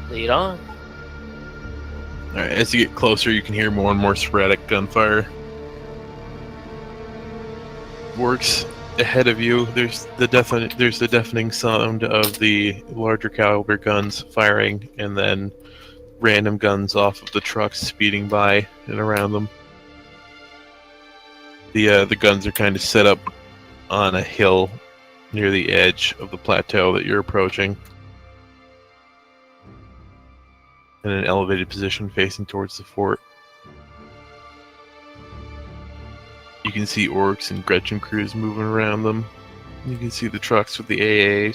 Lead on. Alright, as you get closer, you can hear more and more sporadic gunfire. Works ahead of you. There's the deafening sound of the larger caliber guns firing, and then random guns off of the trucks speeding by and around them. The guns are kind of set up on a hill near the edge of the plateau that you're approaching, in an elevated position facing towards the fort. You can see orcs and Gretchen crews moving around them. You can see the trucks with the AA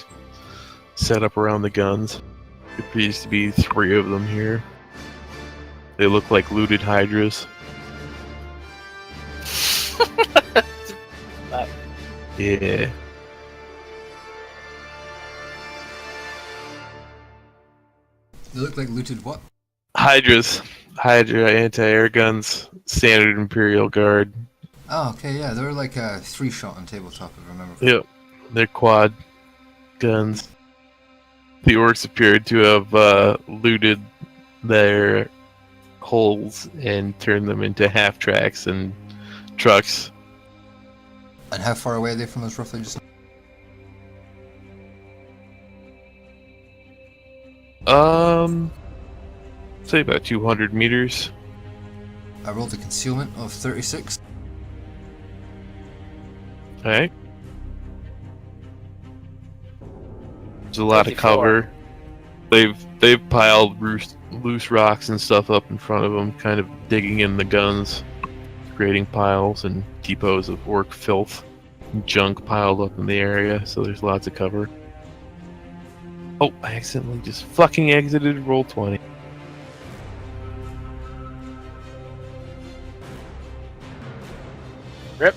set up around the guns. There appears to be 3 of them here. They look like looted hydras. Yeah. They look like looted what? Hydras. Hydra anti-air guns. Standard Imperial Guard. Oh, okay, yeah, they're like a 3-shot on tabletop, if I remember. Yep. They're quad guns. The orcs appeared to have looted their holes and turned them into half-tracks and trucks. And how far away are they from us, roughly? Just Say about 200 meters. I rolled a concealment of 36. Alright. There's a lot 54. of cover. They've piled loose rocks and stuff up in front of them, kind of digging in the guns, creating piles and depots of orc filth and junk piled up in the area, so there's lots of cover. Oh, I accidentally just fucking exited roll 20. Rip.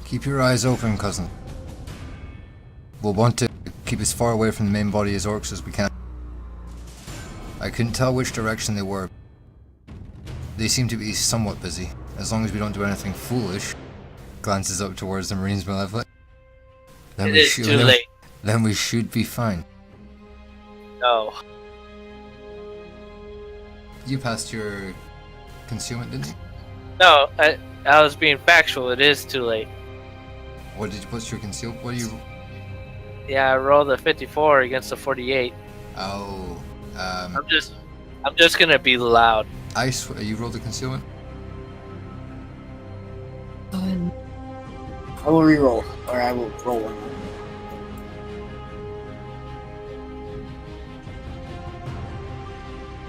Keep your eyes open, cousin. We'll want to keep as far away from the main body as orcs as we can. I couldn't tell which direction they were. They seem to be somewhat busy. As long as we don't do anything foolish. Glances up towards the Marines malevolent. It is too late. Then we should be fine. No. You passed your concealment, didn't you? No, I was being factual. It is too late. What's your conceal? What do you? Yeah, I rolled a 54 against a 48. Oh, I'm just gonna be loud. you rolled a concealment? I will re-roll, or I will roll one.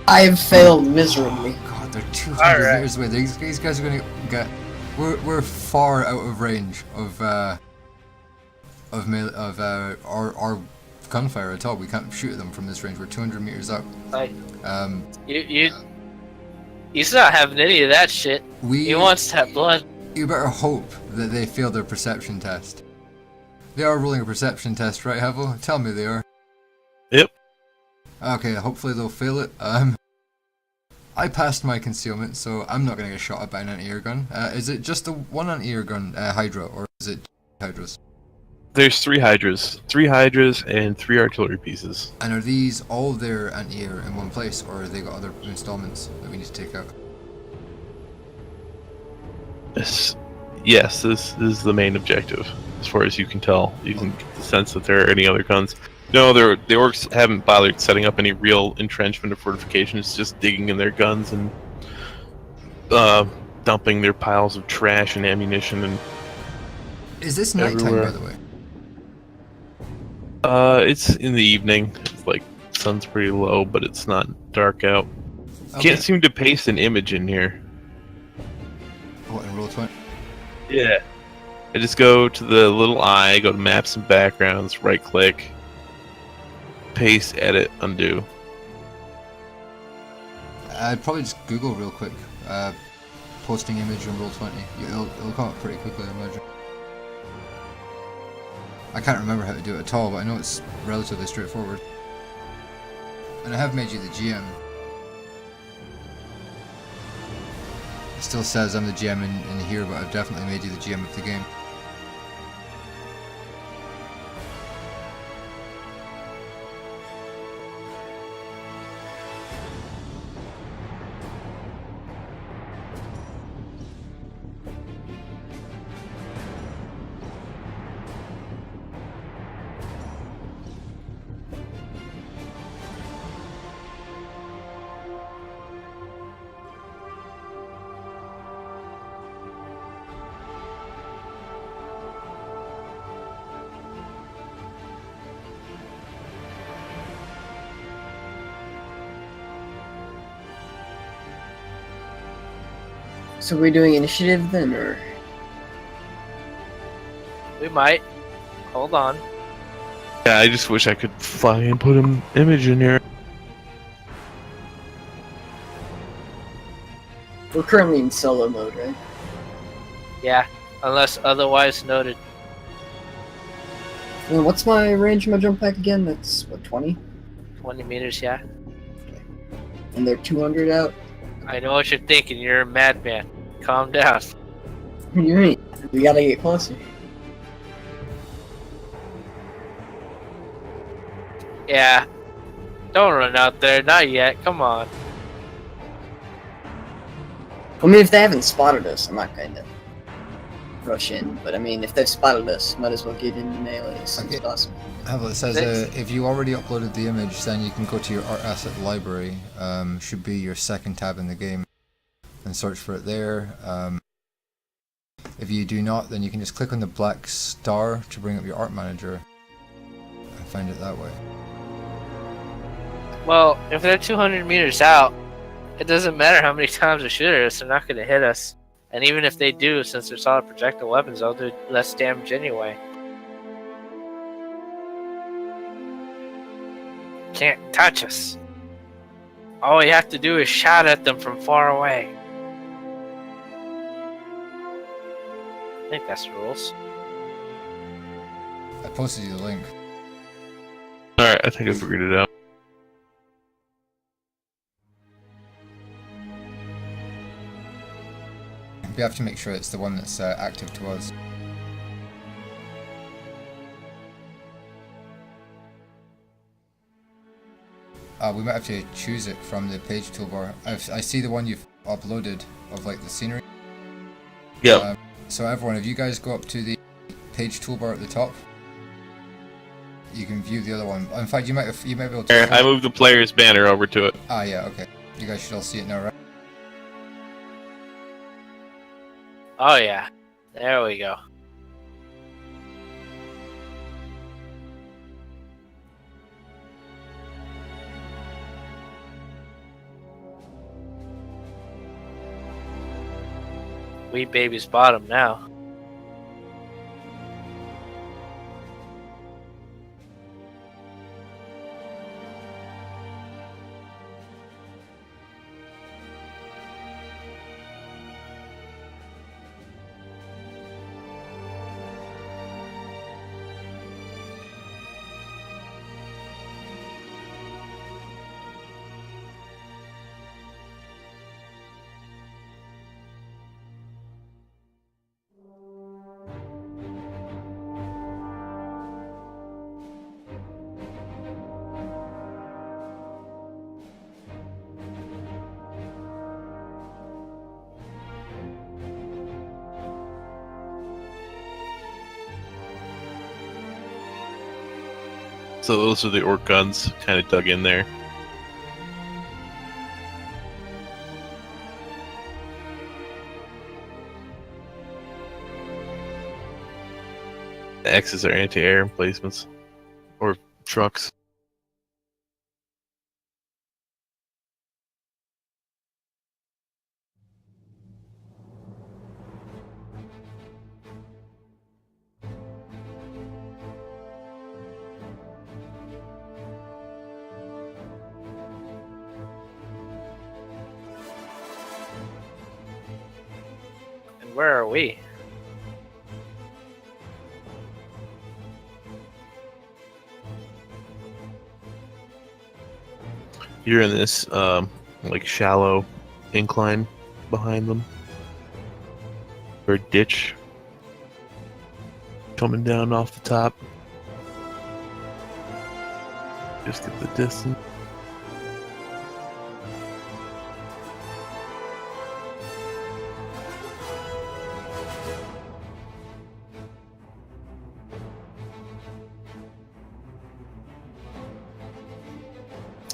I have failed miserably. Oh God, they're 200 Alright. meters away. These guys are gonna get. We're far out of range of our gunfire at all. We can't shoot at them from this range. We're 200 meters out. Like, he's not having any of that shit. He wants that blood. You better hope that they fail their perception test. They are rolling a perception test, right, Havel? Tell me they are. Yep. Okay, hopefully they'll fail it. I passed my concealment, so I'm not going to get shot at by an anti-air gun. Is it just the one anti-air gun, Hydra, or is it Hydras? There's 3 hydras. 3 hydras and 3 artillery pieces. And are these all their anti-air in one place, or have they got other installments that we need to take out? Yes, this is the main objective, as far as you can tell. You can get the sense that there are any other guns. No, the orcs haven't bothered setting up any real entrenchment or fortifications, just digging in their guns and dumping their piles of trash and ammunition. And is this nighttime, by the way? It's in the evening. It's like sun's pretty low, but it's not dark out. Okay. Can't seem to paste an image in here. What, in roll 20? Yeah. I just go to the little eye, go to maps and backgrounds, right click, paste, edit, undo. I'd probably just Google real quick. posting image on Roll20. It'll come up pretty quickly, I imagine. I can't remember how to do it at all, but I know it's relatively straightforward. And I have made you the GM. It still says I'm the GM in here, but I've definitely made you the GM of the game. So we're doing initiative then, or? We might. Hold on. Yeah, I just wish I could fly and put an image in here. We're currently in solo mode, right? Yeah, unless otherwise noted. Well, what's my range of my jump pack again? That's, what, 20? 20 meters, yeah. And they're 200 out? I know what you're thinking. You're a madman. Calm down. You're right. We gotta get closer. Yeah. Don't run out there. Not yet. Come on. I mean, if they haven't spotted us, I'm not going to rush in. But I mean, if they've spotted us, might as well get in and nail it as soon as possible. It says if you already uploaded the image, then you can go to your art asset library. Should be your second tab in the game, and search for it there. If you do not, then you can just click on the black star to bring up your art manager and find it that way. Well, if they're 200 meters out, it doesn't matter how many times they shoot at us, they're not going to hit us. And even if they do, since they're solid projectile weapons, they'll do less damage anyway. Can't touch us. All we have to do is shout at them from far away. I think that's the rules. I posted you the link. Alright, I think I figured it out. We have to make sure it's the one that's active to us. We might have to choose it from the page toolbar. I see the one you've uploaded of like the scenery. Yep. So everyone, if you guys go up to the page toolbar at the top, you can view the other one. In fact, you might be able to. Here, I moved the player's banner over to it. Ah, yeah, okay. You guys should all see it now, right? Oh yeah. There we go. We baby's bottom now. So those are the orc guns, kind of dug in there. The X's are anti-air emplacements, or trucks. Where are we? You're in this like shallow incline behind them, or ditch coming down off the top. Just at the distance.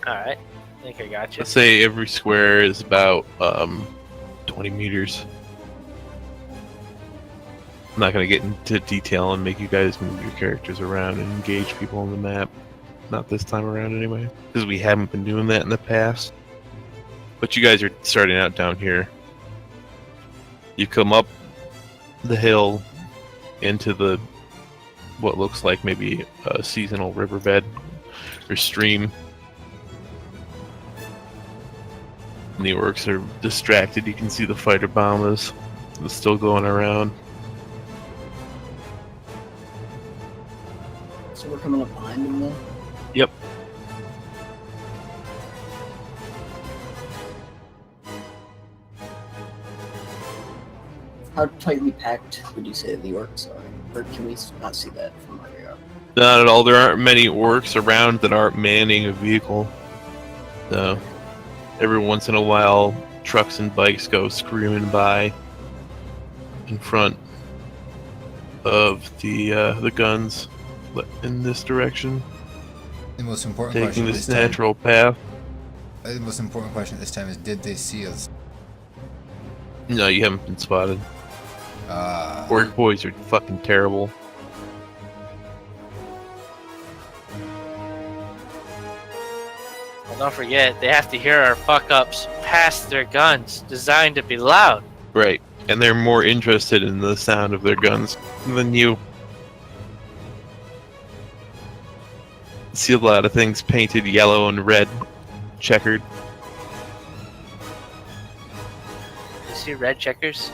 Alright. I think I got you. Let's say every square is about 20 meters. I'm not going to get into detail and make you guys move your characters around and engage people on the map. Not this time around anyway, because we haven't been doing that in the past. But you guys are starting out down here. You come up the hill into the what looks like maybe a seasonal riverbed or stream. And the orcs are distracted. You can see the fighter bombers still going around. So we're coming up behind them then? Yep. How tightly packed would you say the orcs are? Or can we not see that from where we are? Not at all. There aren't many orcs around that aren't manning a vehicle. So every once in a while, trucks and bikes go screaming by in front of the guns in this direction, The most important taking question this this time, natural path. the most important question at this time is, did they see us? No, you haven't been spotted. Orc boys are fucking terrible. Well, don't forget, they have to hear our fuck-ups past their guns, designed to be loud. Right. And they're more interested in the sound of their guns than you. See a lot of things painted yellow and red, checkered. You see red checkers?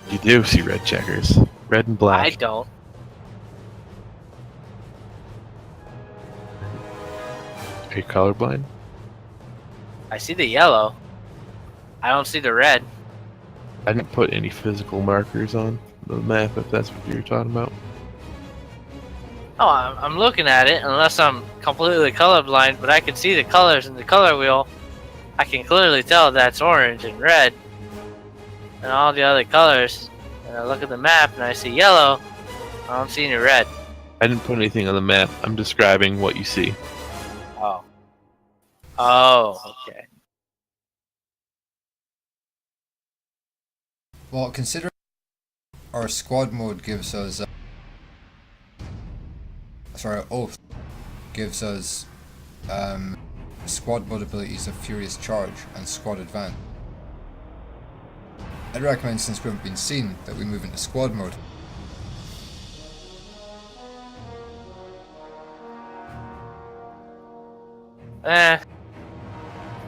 You do see red checkers. Red and black. I don't. Are you colorblind? I see the yellow. I don't see the red. I didn't put any physical markers on the map, if that's what you're talking about. Oh, I'm looking at it, unless I'm completely colorblind, but I can see the colors in the color wheel. I can clearly tell that's orange and red and all the other colors. And I look at the map and I see yellow. I don't see any red. I didn't put anything on the map. I'm describing what you see. Oh. Oh, okay. Well, considering our squad mode gives us... Oath gives us squad mode abilities of Furious Charge and Squad Advance. I'd recommend, since we haven't been seen, that we move into squad mode. I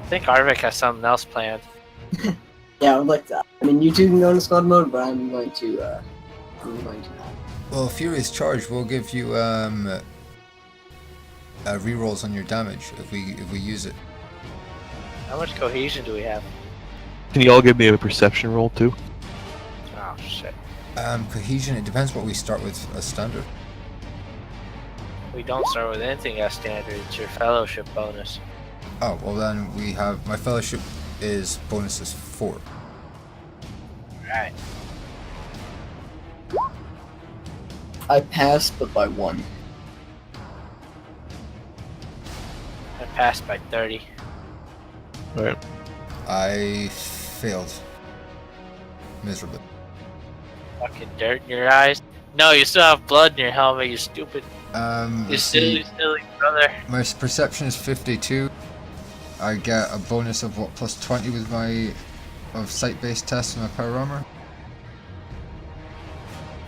think Arvik has something else planned. Yeah, I would like that. I mean, you two can go into squad mode, but I'm going to not. Well, Furious Charge will give you rerolls on your damage if we use it. How much cohesion do we have? Can you all give me a perception roll too? Oh, shit. Cohesion, it depends what we start with as standard. We don't start with anything as standard. It's your fellowship bonus. Oh, well then we have, my fellowship is bonus is 4. Alright. I passed, but by 1. I passed by 30. Alright. I failed miserably. Fucking dirt in your eyes. No, you still have blood in your helmet, you stupid. You Let's silly, see. silly brother. My perception is 52. I get a bonus of what, plus 20 with my sight-based test and my power armor.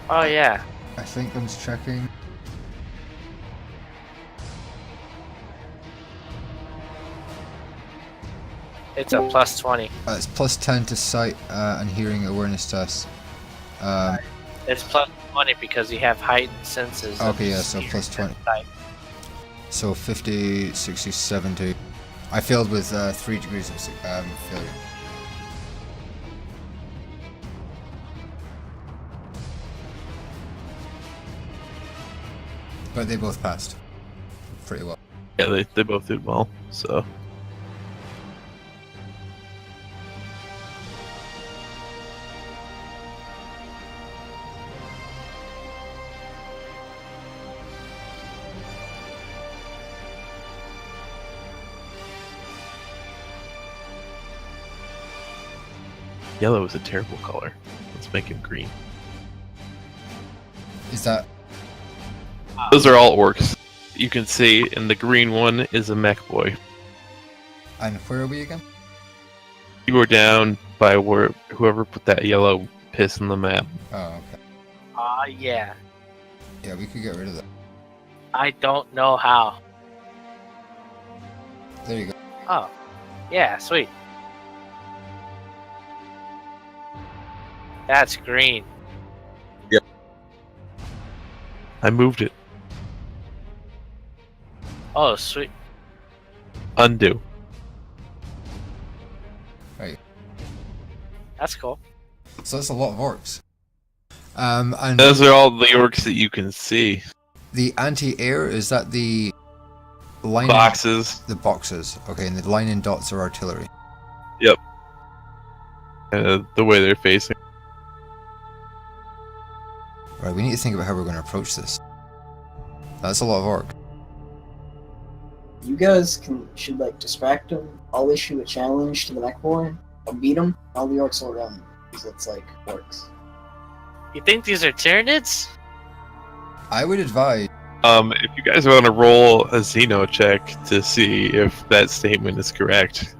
Oh, yeah. I think I'm just checking. It's a plus 20. It's plus 10 to sight and hearing awareness test. It's plus 20 because you have heightened senses. of Okay, yeah, so hearing plus and 20. sight. So 50, 60, 70. I failed with 3 degrees of failure. But they both passed. Pretty well. Yeah, they both did well, so. Yellow is a terrible color. Let's make him green. Is that... Those are all orcs. You can see, and the green one is a mech boy. And where are we again? You were down by where whoever put that yellow piss in the map. Oh, okay. Yeah. Yeah, we could get rid of that. I don't know how. There you go. Oh. Yeah, sweet. That's green. I moved it. Oh, sweet. Undo. Right. That's cool. So that's a lot of orcs. And Those are all the orcs that you can see. the anti-air, is that the line? Boxes. The boxes. Okay, and the line in dots are artillery. Yep. The way they're facing. Right, we need to think about how we're going to approach this. That's a lot of orc. You guys should like distract them. I'll issue a challenge to the mech boy. I'll beat him. All the orcs will run because it's like orcs. You think these are Tyranids? I would advise... If you guys want to roll a Xeno check to see if that statement is correct.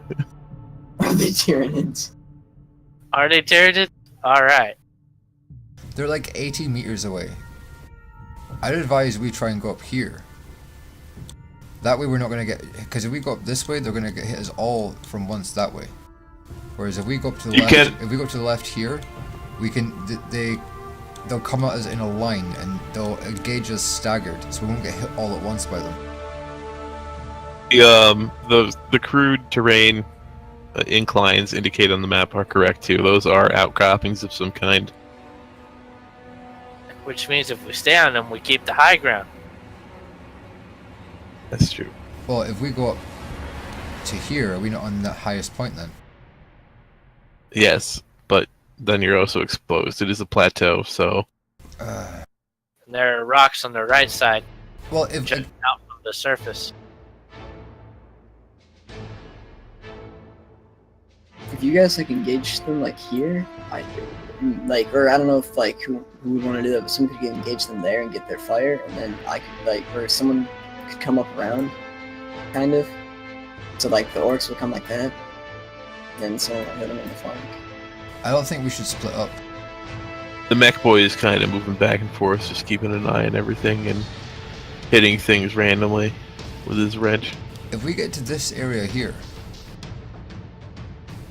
Are they Tyranids? Are they Tyranids? Alright. They're like 80 meters away. I'd advise we try and go up here. That way we're not going to get... Because if we go up this way, they're going to get hit us all from once that way. Whereas if we go up to the left... If we go up to the left here, we can... They'll come at us in a line and they'll engage us staggered, so we won't get hit all at once by them. The crude terrain inclines indicated on the map are correct too. Those are outcroppings of some kind. Which means if we stay on them, we keep the high ground. That's true. Well, if we go up to here, are we not on the highest point then? Yes, but then you're also exposed. It is a plateau, so... And there are rocks on the right side, Well, if... jutting out from the surface. If you guys like engage them like here, I do. Like, or I don't know if like who would want to do that, but someone could engage them there and get their fire, and then I could like, or someone could come up around, kind of. So like the orcs will come like that, and then someone will hit them in the flank. I don't think we should split up. The mech boy is kind of moving back and forth, just keeping an eye on everything and hitting things randomly with his wrench. If we get to this area here,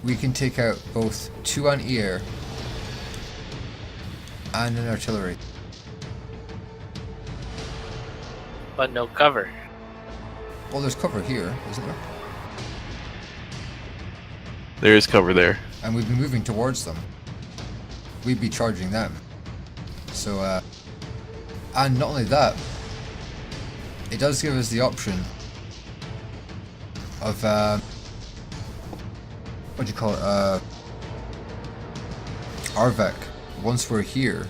we can take out both 2 anti-air and an artillery. But no cover. Well, there's cover here, isn't there? There is cover there. And we've been moving towards them. We'd be charging them. So, and not only that, it does give us the option of, what do you call it, Arvek. Once we're here,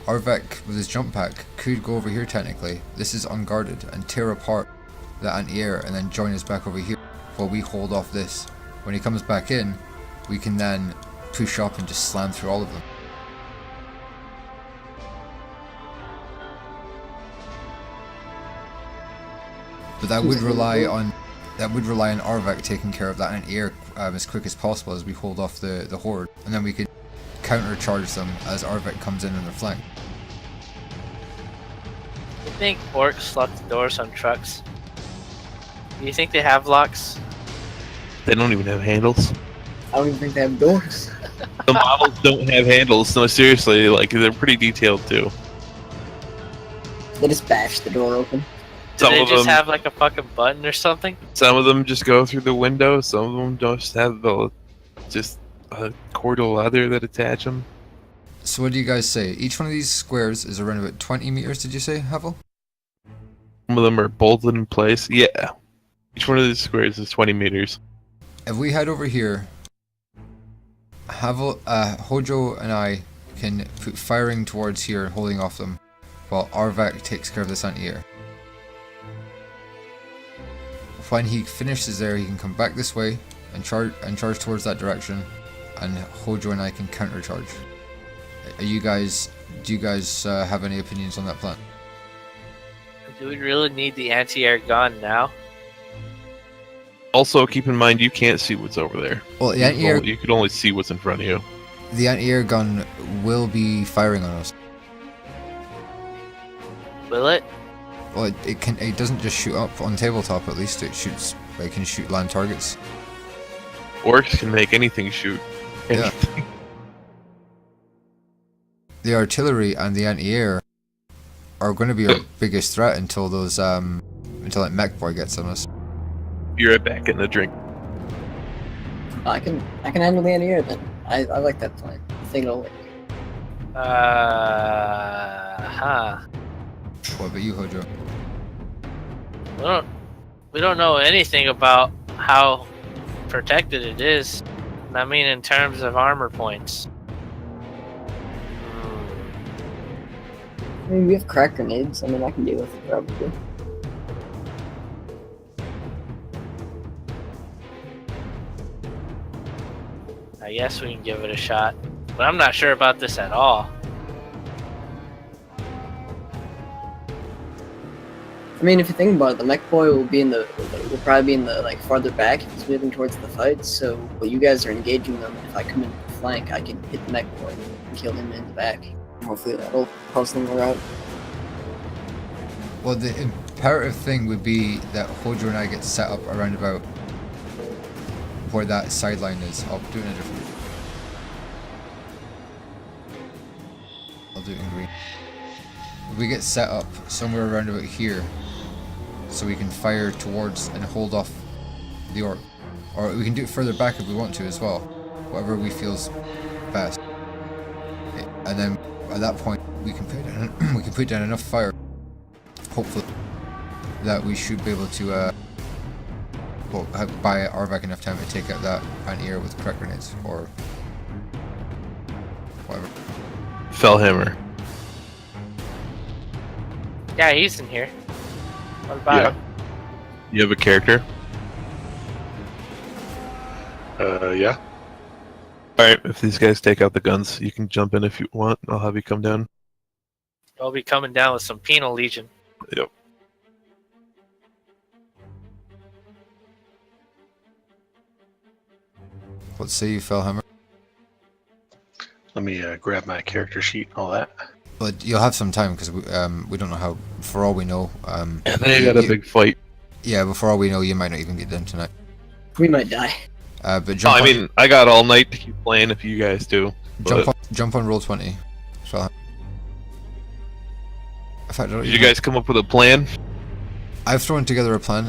Arvek with his jump pack could go over here technically. This is unguarded and tear apart the anti-air and then join us back over here while we hold off this. When he comes back in, we can then push up and just slam through all of them. But that would rely on Arvek taking care of that anti-air as quick as possible as we hold off the horde, and then we could countercharge them as Arvek comes in on their flank. You think orcs lock the doors on trucks? Do you think they have locks? They don't even have handles. I don't even think they have doors. The models don't have handles. No, seriously, like they're pretty detailed too. They just bash the door open. Do Some they of just them, have like a fucking button or something? some of them just go through the window. Some of them just have the just a cord of leather that attach them. So what do you guys say? Each one of these squares is around about 20 meters, did you say, Havel? Some of them are bolted in place. Yeah, each one of these squares is 20 meters. If we head over here, Havel, Hojo and I can put firing towards here, holding off them, while Arvak takes care of this anti-air. When he finishes there, he can come back this way and charge towards that direction, and Hojo and I can countercharge. Do you guys have any opinions on that plan? Do we really need the anti-air gun now? Also, keep in mind you can't see what's over there. Well, the anti-air You can only see what's in front of you. gun will be firing on us. Will it? Well, it doesn't just shoot up on tabletop. At least it can shoot land targets. Orcs can make anything shoot. Yeah. Anything. The artillery and the anti-air are going to be our biggest threat until that mech boy gets on us. Be right back getting a drink. I can handle the anti-air then. I like that plan. I think it'll work. What about you, Hojo? We don't know anything about how protected it is. I mean, in terms of armor points. I mean, we have crack grenades. I mean, I can deal with it probably. I guess we can give it a shot, but I'm not sure about this at all. I mean, if you think about it, the mech boy will probably be in the like farther back. He's moving towards the fight. So while you guys are engaging them, if I come in flank, I can hit the mech boy and kill him in the back. Hopefully that'll cause them out. Well, the imperative thing would be that Hojo and I get set up around about where that sideline is. I'll do it in a different. I'll do it in green. If we get set up somewhere around about here, so we can fire towards and hold off the orc, or we can do it further back if we want to as well. Whatever we feels best. And then at that point we can put down enough fire, hopefully, that we should be able to buy Arvak enough time to take out that anti-air with crack grenades or whatever. Fellhammer. Yeah, he's in here. What about him? You have a character? Yeah. Alright, if these guys take out the guns, you can jump in if you want. I'll have you come down. I'll be coming down with some penal legion. Yep. What say you, Fellhammer? Let me grab my character sheet and all that. But you'll have some time because we don't know how. For all we know, They got a big fight. Yeah, but for all we know, you might not even get done tonight. We might die. But Oh, jump. I mean, I got all night to keep playing if you guys do. Jump on roll 20. Fellhammer. In fact, I don't Did you even- guys come up with a plan? I've thrown together a plan.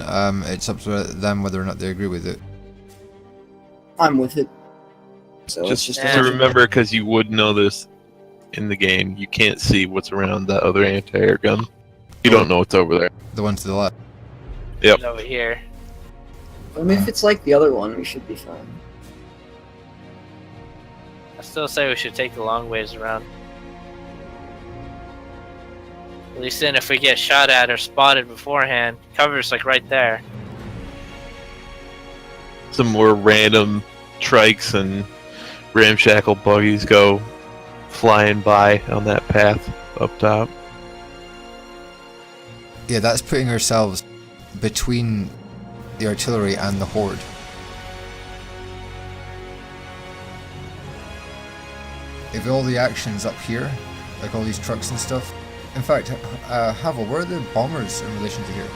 It's up to them whether or not they agree with it. I'm with it. So it's Just just to remember, because you would know this in the game, you can't see what's around that other anti-air gun. You don't know what's over there. The one to the left. Yep. He's over here. I mean, if it's like the other one, we should be fine. I still say we should take the long ways around. At least then if we get shot at or spotted beforehand, cover's like right there. Some more random trikes and ramshackle buggies go flying by on that path up top. Yeah, that's putting ourselves between the artillery and the horde. If all the action's up here, like all these trucks and stuff. In fact, Havel, where are the bombers in relation to here?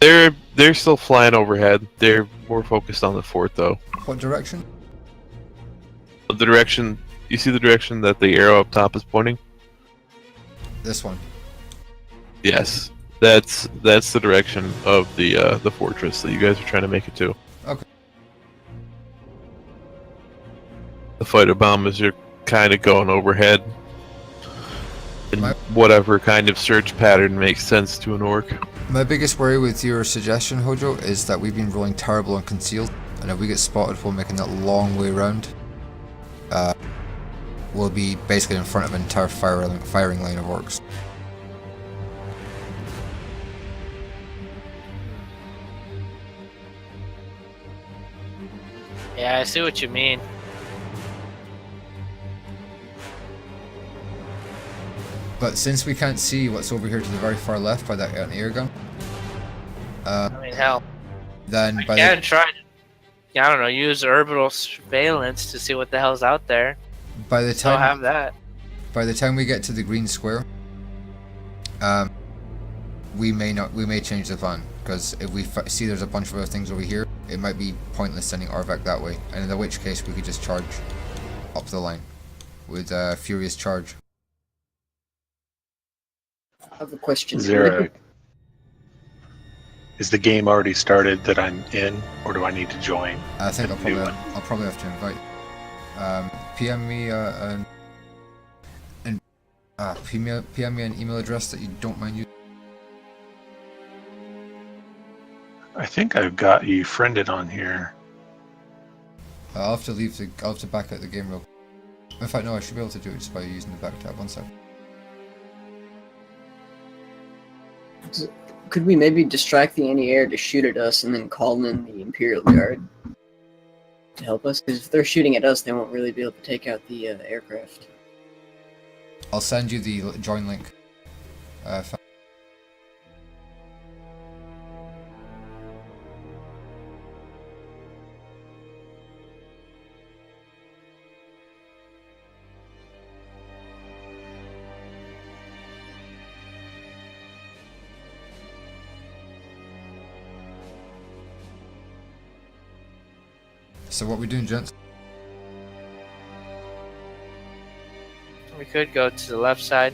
They're still flying overhead. They're more focused on the fort, though. What direction? The direction you see the direction that the arrow up top is pointing. This one. Yes, that's the direction of the fortress that you guys are trying to make it to. Okay. The fighter bombers are kind of going overhead, in My- whatever kind of search pattern makes sense to an orc. My biggest worry with your suggestion, Hojo, is that we've been rolling terrible on concealed, and if we get spotted while making that long way around, we'll be basically in front of an entire firing line of orcs. Yeah, I see what you mean. But since we can't see what's over here to the very far left by that anti-air gun, I mean, hell, then I by can try to, I don't know, use orbital surveillance to see what the hell's out there. by the Still time have that. by the time we get to the green square, we may change the plan, because if we see there's a bunch of other things over here, it might be pointless sending Arvak that way, and in which case we could just charge up the line with furious charge. I have a question. Is the game already started that I'm in, or do I need to join? I think A I'll new probably one. have to invite. PM me PM me an email address that you don't mind using. I think I've got you friended on here. I'll have to back out the game real. In fact, no, I should be able to do it just by using the back tab. One sec. Could we maybe distract the anti-air to shoot at us and then call in the Imperial Guard to help us? Because if they're shooting at us, they won't really be able to take out the aircraft. I'll send you the join link. So what we doing, gents? We could go to the left side,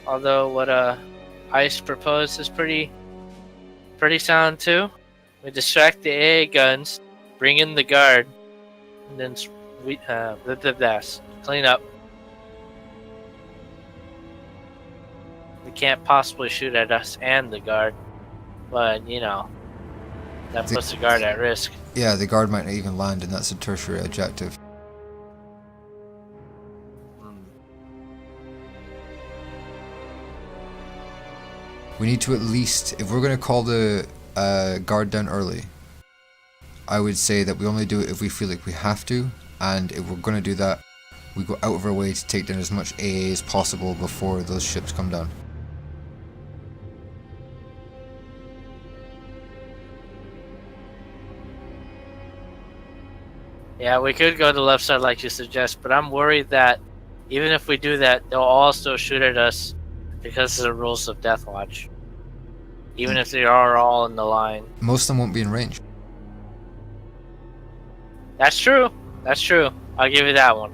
although what Ice proposed is pretty sound too. We distract the AA guns, bring in the guard, and then clean up. They can't possibly shoot at us and the guard, but you know, that puts the guard at risk. Yeah, the guard might not even land, and that's a tertiary objective. We need to at least, if we're going to call the guard down early, I would say that we only do it if we feel like we have to, and if we're going to do that, we go out of our way to take down as much AA as possible before those ships come down. Yeah, we could go to the left side like you suggest, but I'm worried that even if we do that, they'll also shoot at us because of the rules of Deathwatch. Even if they are all in the line. Most of them won't be in range. That's true. That's true. I'll give you that one.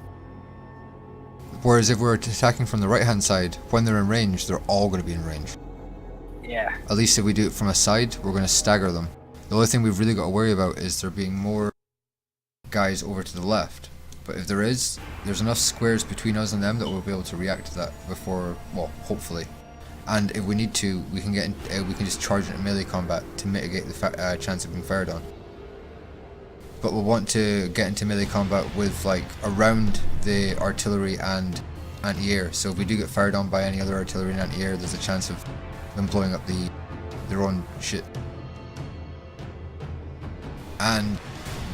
Whereas if we're attacking from the right hand side, when they're in range, they're all going to be in range. Yeah. At least if we do it from a side, we're going to stagger them. The only thing we've really got to worry about is there being more guys over to the left. But if there's enough squares between us and them that we'll be able to react to that before, well, hopefully. And if we need to, we can just charge into melee combat to mitigate the chance of being fired on. But we'll want to get into melee combat with like around the artillery and anti-air. So if we do get fired on by any other artillery and anti-air, there's a chance of them blowing up their own shit. And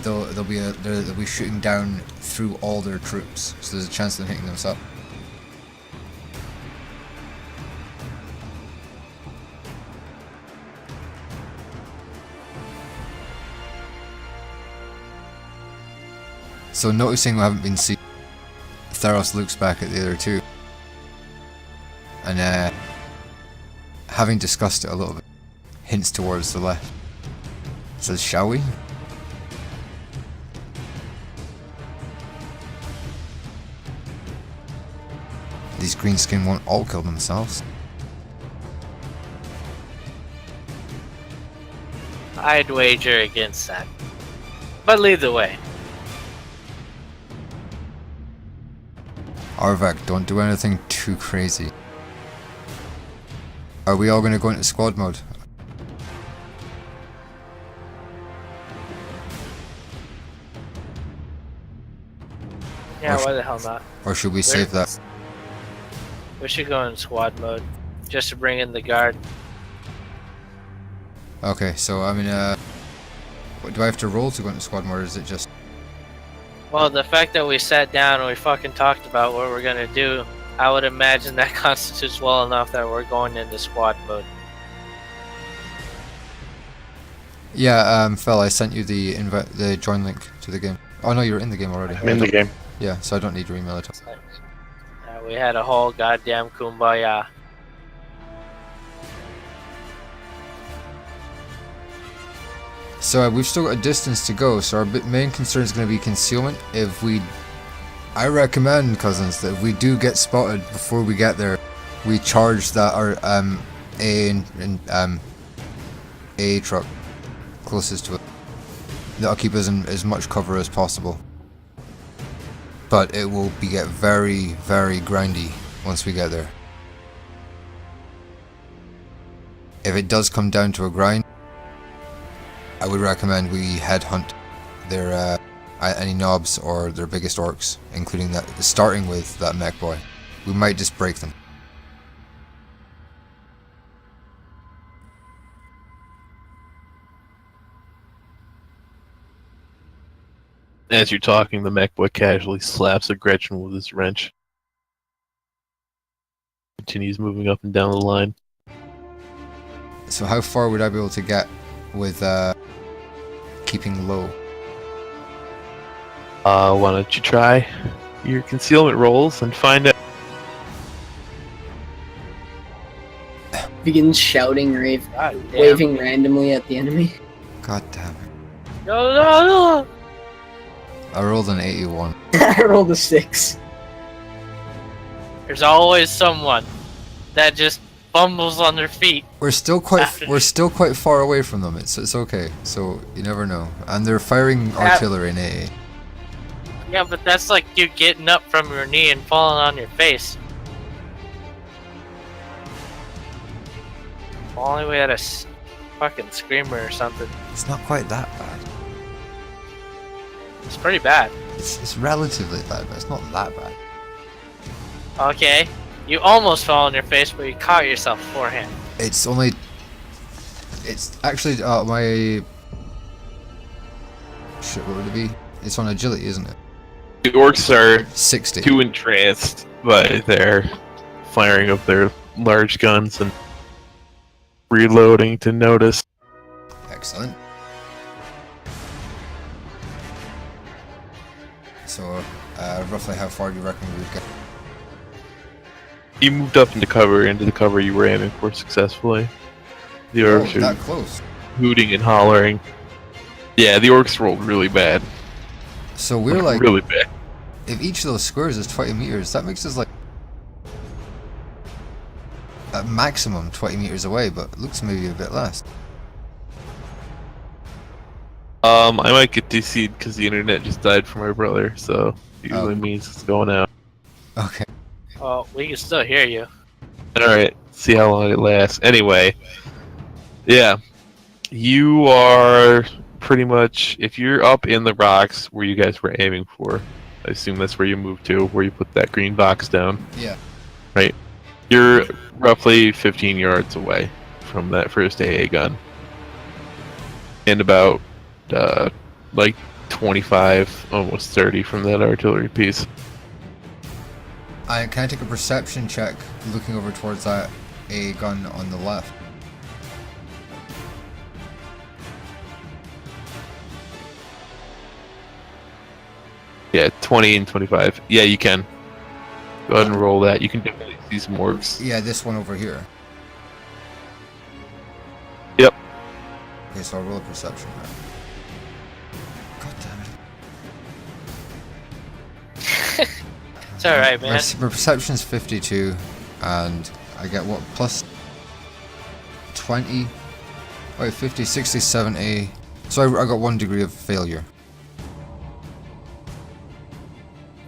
they'll be shooting down through all their troops, so there's a chance of them hitting us up. So noticing we haven't been seen, Theros looks back at the other two, and having discussed it a little bit, hints towards the left. Says, shall we? These greenskin won't all kill themselves. I'd wager against that. But lead the way. Arvak, don't do anything too crazy. Are we all going to go into squad mode? Yeah, why the hell not? Or should we save that? We should go in squad mode. Just to bring in the guard. Okay, so I mean, do I have to roll to go into squad mode, or is it just... Well, the fact that we sat down and we fucking talked about what we're gonna do, I would imagine that constitutes well enough that we're going into squad mode. Yeah, Phil, I sent you the join link to the game. Oh no, you're in the game already. I'm in the game. Yeah, so I don't need your email at all. We had a whole goddamn kumbaya. So we've still got a distance to go, so our main concern is going to be concealment. I recommend, cousins, that if we do get spotted before we get there, we charge that our A truck closest to it. That'll keep us in as much cover as possible. But it will get very, very grindy once we get there. If it does come down to a grind, I would recommend we headhunt their any knobs or their biggest orcs, including that, starting with that mech boy. We might just break them. As you're talking, the mech boy casually slaps a Gretchen with his wrench. Continues moving up and down the line. So how far would I be able to get with keeping low? Why don't you try your concealment rolls and find out. Begins shouting or waving randomly at the enemy. God damn it. No! I rolled an 81. I rolled a 6. There's always someone that just fumbles on their feet. We're still quite far away from them. It's okay. So you never know. And they're firing artillery in AA. Yeah, but that's like you getting up from your knee and falling on your face. If only we had a fucking screamer or something. It's not quite that bad. It's pretty bad. It's relatively bad, but it's not that bad. Okay, you almost fell on your face, but you caught yourself beforehand. It's actually my shit. What would it be? It's on agility, isn't it? The orcs are 60. too entranced by their firing of their large guns and reloading to notice. Excellent. So, roughly how far do you reckon we would get? You moved up into the cover you were aiming for successfully. The orcs that are close. hooting and hollering. Yeah, the orcs rolled really bad. So we're like, really bad. if each of those squares is 20 meters, that makes us like at maximum 20 meters away, but it looks maybe a bit less. I might get DC'd because the internet just died for my brother, so usually means it's going out. Okay. Well, we can still hear you. Alright, see how long it lasts. Anyway, yeah. You are pretty much, if you're up in the rocks where you guys were aiming for, I assume that's where you moved to, where you put that green box down. Yeah. Right. You're roughly 15 yards away from that first AA gun. And about, like 25, almost 30 from that artillery piece. Can I take a perception check looking over towards that A gun on the left? Yeah, 20 and 25. Yeah, you can. Go ahead and roll that. You can definitely see some orcs. Yeah, this one over here. Yep. Okay, so I'll roll a perception now. God damn it. It's alright, man. My perception's 52, and I get what, plus 20? Wait, 50, 60, 70. So I got 1 degree of failure.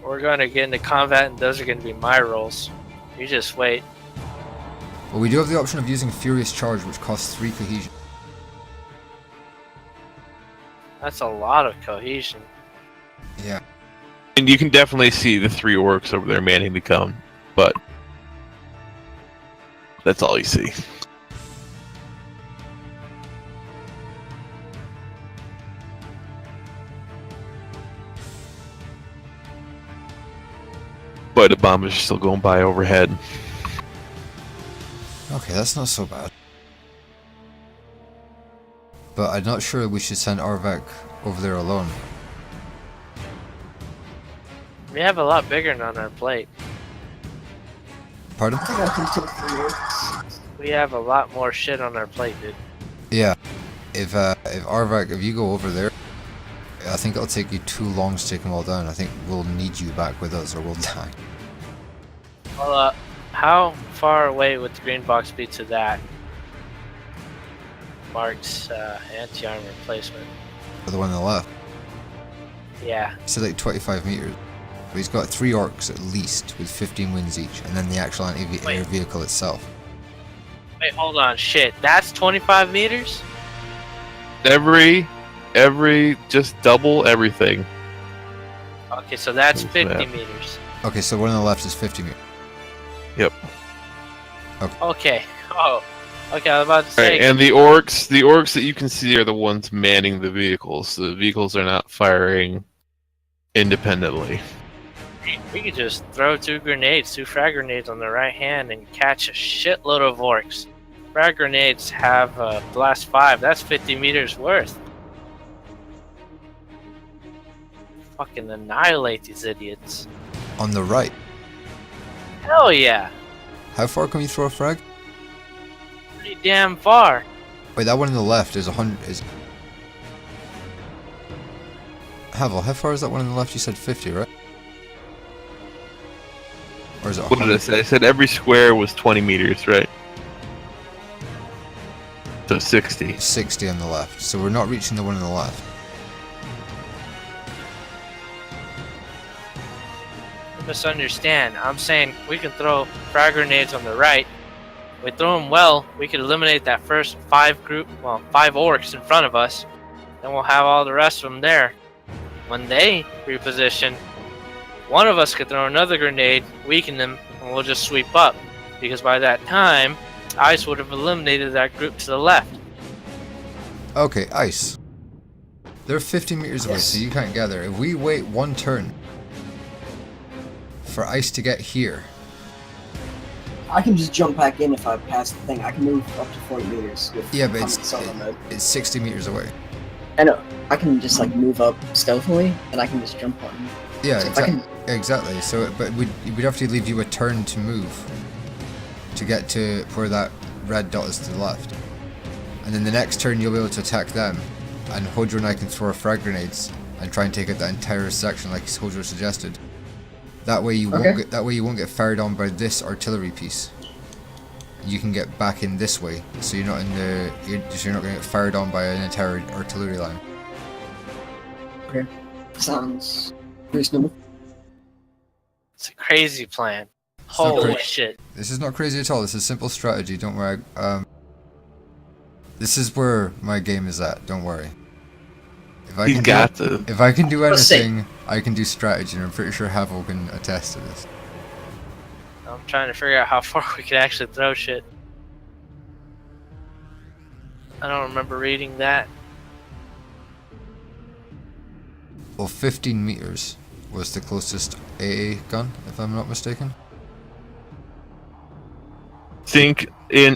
We're going to get into combat, and those are going to be my rolls. You just wait. But we do have the option of using Furious Charge, which costs 3 cohesion. That's a lot of cohesion. Yeah. And you can definitely see the 3 orcs over there manning the gun, but that's all you see. But the bombers are still going by overhead. Okay, that's not so bad. But I'm not sure we should send Arvek over there alone. We have a lot bigger on our plate. Pardon? I think I can take 3 orcs. We have a lot more shit on our plate, dude. Yeah. If Arvek, if you go over there, I think it'll take you too long to take them all down. I think we'll need you back with us or we'll die. Well, how far away would the green box be to that marked anti-armor replacement? For the one on the left. Yeah. He said like 25 meters. But he's got 3 orcs at least with 15 wins each, and then the actual anti-air vehicle itself. Wait, hold on. Shit, that's 25 meters? Every just double everything. Okay, so that's Who's 50 that? meters. Okay, so one on the left is 50 meters. Yep. Okay. Oh. Okay, I was about to say. Right, and the orcs that you can see are the ones manning the vehicles. The vehicles are not firing independently. We could just throw 2 grenades, 2 frag grenades on the right hand and catch a shitload of orcs. Frag grenades have blast 5. That's 50 meters worth. Fucking annihilate these idiots. On the right. Hell yeah. How far can we throw a frag? Pretty damn far. Wait, that one on the left is 100. Is Havel, how far is that one on the left? You said 50, right? Or is it What 100? did I say? I said every square was 20 meters, right? So 60. 60 on the left. So we're not reaching the one on the left. Misunderstand. I'm saying we can throw frag grenades on the right. We throw them well, we could eliminate that first 5 orcs in front of us. Then we'll have all the rest of them there. When they reposition, one of us could throw another grenade, weaken them, and we'll just sweep up. Because by that time, Ice would have eliminated that group to the left. Okay, Ice. They're 50 meters away, Yes. so you can't gather. If we wait 1 turn for Ice to get here, I can just jump back in if I pass the thing. I can move up to 40 meters with yeah, but combat solo mode. it's 60 meters away. I know. I can just like move up stealthily, and I can just jump on. Yeah, So if I can, exactly. So, but we'd have to leave you a turn to move to get to where that red dot is to the left, and then the next turn you'll be able to attack them, and Hodro and I can throw our frag grenades and try and take out that entire section like Hodro suggested. That way you won't get fired on by this artillery piece. You can get back in this way, so you're not going to get fired on by an entire artillery line. okay, sounds reasonable. It's a crazy plan. not Holy crazy. shit. This is not crazy at all. This is simple strategy. Don't worry. This is where my game is at. Don't worry. If I He's can got do, to. if I can do Let's see. anything, I can do strategy, and I'm pretty sure Havel can attest to this. I'm trying to figure out how far we could actually throw shit. I don't remember reading that. Well, 15 meters was the closest AA gun, if I'm not mistaken. Think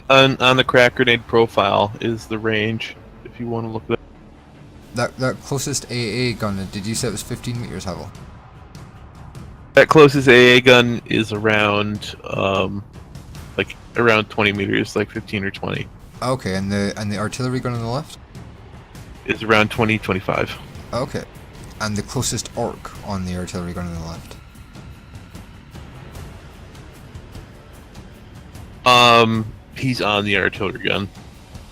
on the crack grenade profile is the range, if you want to look at it. That closest AA gun, did you say it was 15 meters, Havel? That closest AA gun is around around 20 meters, like 15 or 20. Okay, and the artillery gun on the left? is around 20-25. Okay. And the closest orc on the artillery gun on the left? He's on the artillery gun,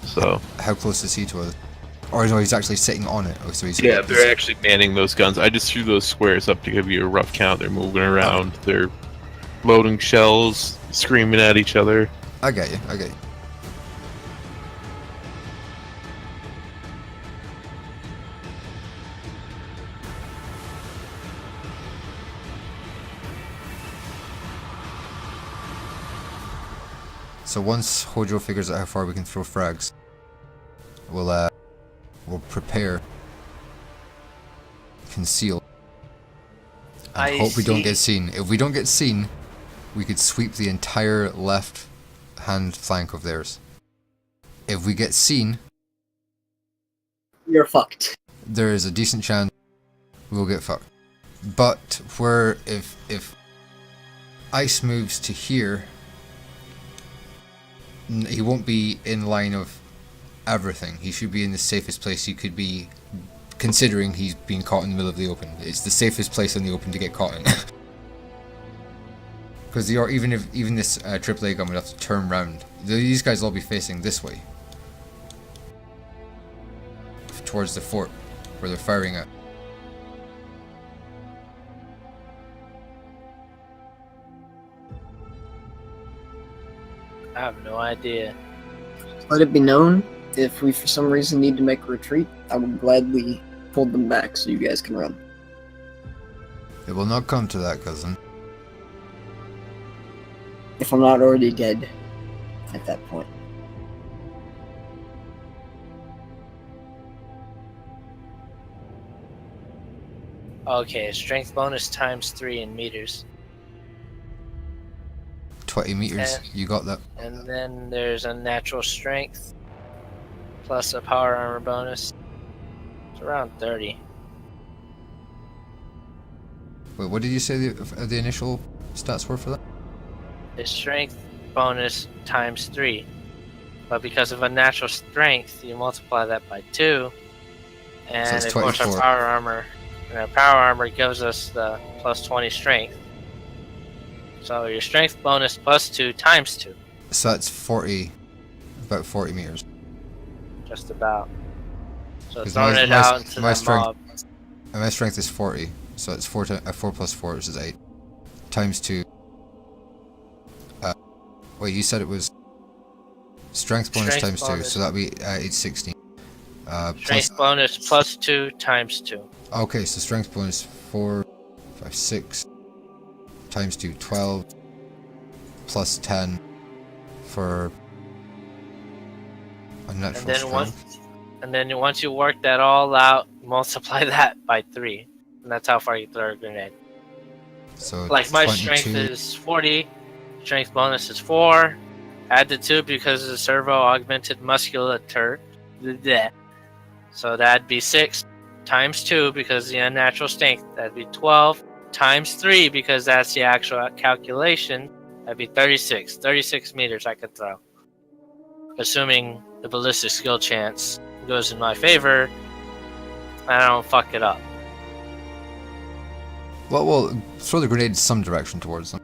so. How close is he to us? Or no, he's actually sitting on it. Oh, so he's Yeah, they're actually manning those guns. I just threw those squares up to give you a rough count. They're moving around. They're loading shells, screaming at each other. I get you. I get you. So once Hojo figures out how far we can throw frags, we'll prepare, conceal, and hope we don't get seen. If we don't get seen, we could sweep the entire left hand flank of theirs. If we get seen, You're fucked. there is a decent chance we'll get fucked. But if Ice moves to here, he won't be in line of everything. He should be in the safest place he could be, considering he's being caught in the middle of the open. It's the safest place in the open to get caught in. Because even this AAA gun would have to turn round. These guys will all be facing this way, towards the fort where they're firing at. I have no idea. Let it be known, if we for some reason need to make a retreat, I will gladly hold them back so you guys can run. It will not come to that, cousin. If I'm not already dead at that point. Okay, strength bonus times 3 in meters. 20 meters, you got that. And then there's a natural strength plus a power armor bonus. It's around 30. Wait, what did you say the initial stats were for that? The strength bonus times 3. But because of a natural strength, you multiply that by 2. And it's of course our 24. power armor gives us the plus 20 strength. So your strength bonus plus 2 times 2. So that's 40, about 40 meters. Just about. So 'Cause throwing it out into my the strength- mob. And my strength is 40, so it's 4 plus 4, which is 8. Times 2. Wait, you said it was strength bonus Strength times 2, bonus. so that'd be 816. Strength bonus plus 2 times 2. Okay, so strength bonus 4, 5, 6 times 2, 12 plus 10 for a natural strength. And then once you work that all out, multiply that by 3. And that's how far you throw a grenade. So Like my 22. strength is 40, strength bonus is 4, add the 2 because of the servo augmented musculature. Bleh. So that'd be 6 times 2 because the unnatural strength. That'd be 12 times 3 because that's the actual calculation. That'd be 36. 36 meters I could throw. Assuming the ballistic skill chance goes in my favor and I don't fuck it up. Well, throw the grenade some direction towards them.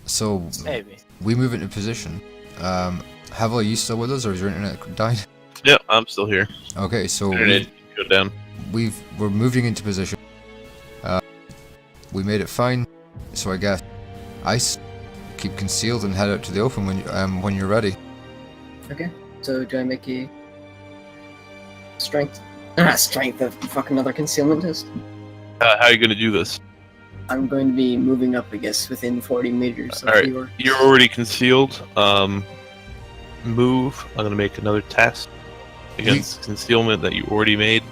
So Maybe. we move into position. Havel, are you still with us, or is your internet died? Yeah, I'm still here. Okay, so Internet go down. we're moving into position. We made it fine, so I guess Ice, keep concealed and head out to the open when you're ready. Okay. So do I make a strength strength of fuck another concealment test? How are you gonna do this? I'm going to be moving up, I guess, within 40 meters of Alright, your... you're already concealed. Move. I'm gonna make another test against concealment that you already made.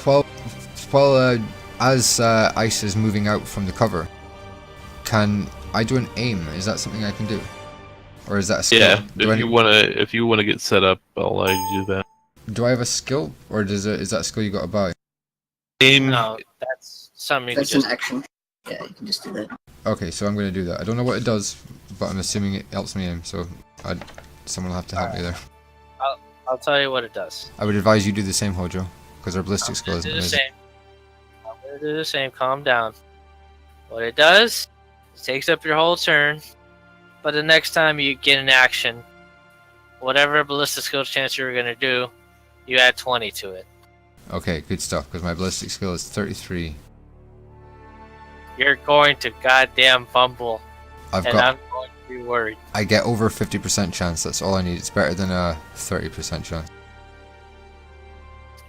Well, as Ice is moving out from the cover, can I do an aim? Is that something I can do, or is that a skill? Yeah, Do if you wanna get set up, I'll allow you to do that. Do I have a skill, or is that a skill you got to buy? Aim. No, that's something you could That's an just... action. Yeah, you can just do that. Okay, so I'm going to do that. I don't know what it does, but I'm assuming it helps me aim. So someone will have to help me there. I'll tell you what it does. I would advise you do the same, Hojo, because our ballistic skill I'm isn't gonna do the amazing. same. I'm gonna do the same. Calm down. What it does, it takes up your whole turn, but the next time you get an action, whatever ballistic skill chance you were gonna do, you add 20 to it. Okay, good stuff, because my ballistic skill is 33. You're going to goddamn fumble, I've and got. I'm going to be worried. I get over 50% chance. That's all I need. It's better than a 30% chance.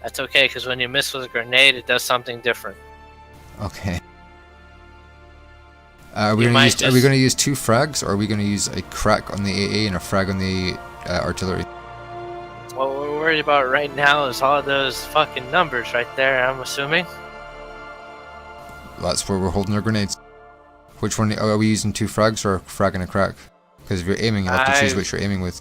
That's okay, because when you miss with a grenade, it does something different. Okay. Are we You going might to just- use 2 frags, or are we going to use a crack on the AA and a frag on the artillery? What we're worried about right now is all those fucking numbers right there, I'm assuming. That's where we're holding our grenades. Which one are we using? 2 frags or a frag and a crack? Because if you're aiming, you'll have to choose which you're aiming with.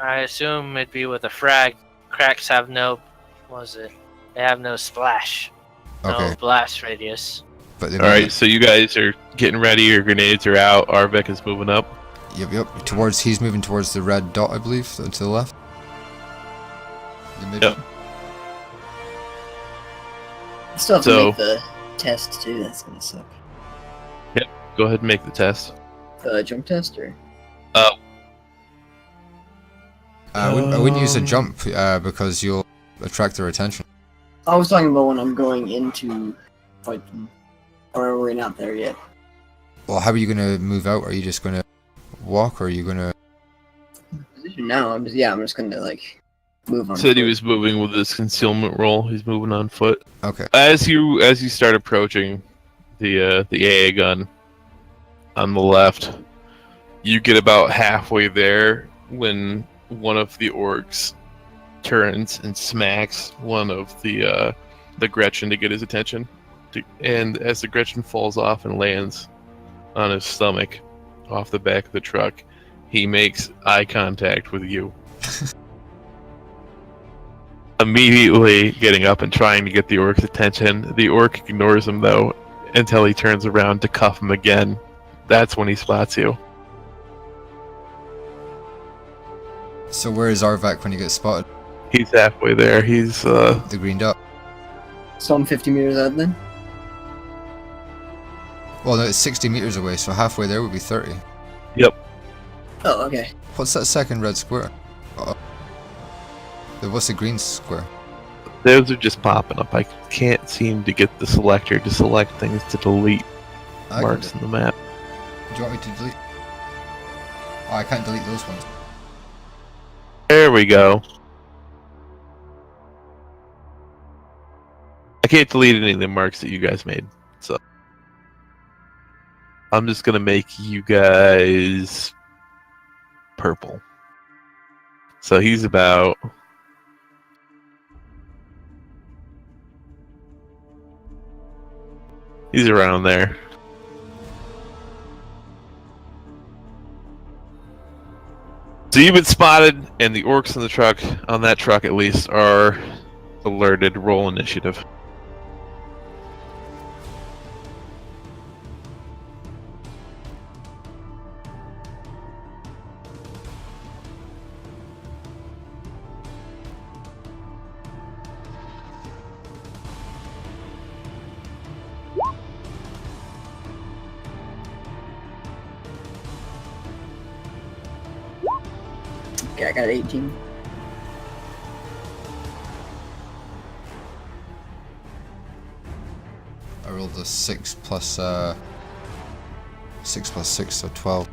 I assume it'd be with a frag. Cracks have no, what was it? They have no splash, Okay, no blast radius. but All right, so you guys are getting ready. Your grenades are out. Arvek is moving up. Yep. He's moving towards the red dot, I believe, to the left. The mid. Yep. Still have to So- make the test too. That's gonna suck. Go ahead and make the test. The jump test or? I wouldn't use a jump because you'll attract their attention. I was talking about when I'm going into fight them. Or we're not there yet. Well, how are you going to move out? Are you just going to walk, or are you going to... Position now, I'm just gonna like move on. Said he foot. was moving with his concealment roll. He's moving on foot. Okay. As you start approaching the AA gun on the left, you get about halfway there when one of the orcs turns and smacks one of the Gretchen to get his attention. And as the Gretchen falls off and lands on his stomach off the back of the truck, he makes eye contact with you. Immediately getting up and trying to get the orc's attention. The orc ignores him though until he turns around to cuff him again. That's when he spots you. So where is Arvak when you get spotted? He's halfway there. He's The green dot. So I'm 50 meters out then? Well, no, it's 60 meters away, so halfway there would be 30. Oh, okay. What's that second red square? Uh-oh. What's the green square? those are just popping up. I can't seem to get the selector to select things to delete I marks can in the map. do you want me to delete? Oh, I can't delete those ones. There we go. I can't delete any of the marks that you guys made, so I'm just gonna make you guys purple. So he's about around there. So you've been spotted, and the orcs in the truck, on that truck at least, are alerted. Roll initiative. Okay, I got 18. I rolled a 6 plus 6, so 12.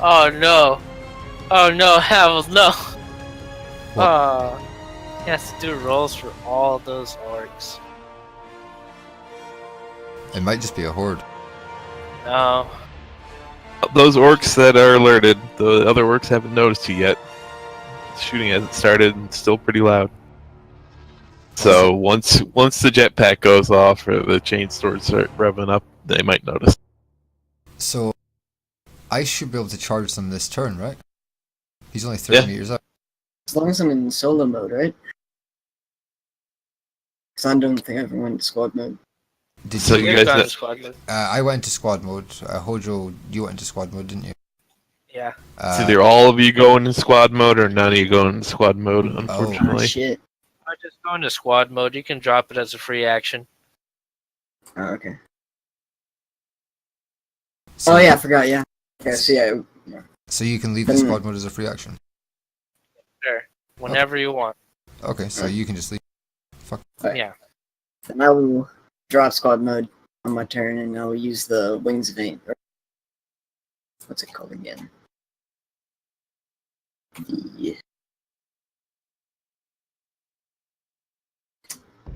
Oh no! Oh no, Havel, no! What? He has to do rolls for all those orcs. It might just be a horde. No. Those orcs that are alerted, the other orcs haven't noticed you yet. The shooting hasn't started, and it's still pretty loud. So once the jetpack goes off or the chain stores start revving up, they might notice. So I should be able to charge them this turn, right? He's only 30 Yeah. meters up. As long as I'm in solo mode, right? Because I don't think I ever went to squad mode. Did So you? you You've guys gone know- to squad mode. I went into squad mode. Hojo, you went into squad mode, didn't you? Yeah. It's either all of you going in squad mode or none of you going in squad mode, Oh unfortunately. shit. I just go into squad mode. You can drop it as a free action. Oh, okay. So, Oh yeah, I forgot. Yeah. Okay. So yeah. So you can leave the Then- squad mode as a free action. Sure. Whenever you want. Okay, so you can just leave. Alright. Yeah. Then I will drop squad mode on my turn, and I will use the wings of Angel. What's it called again?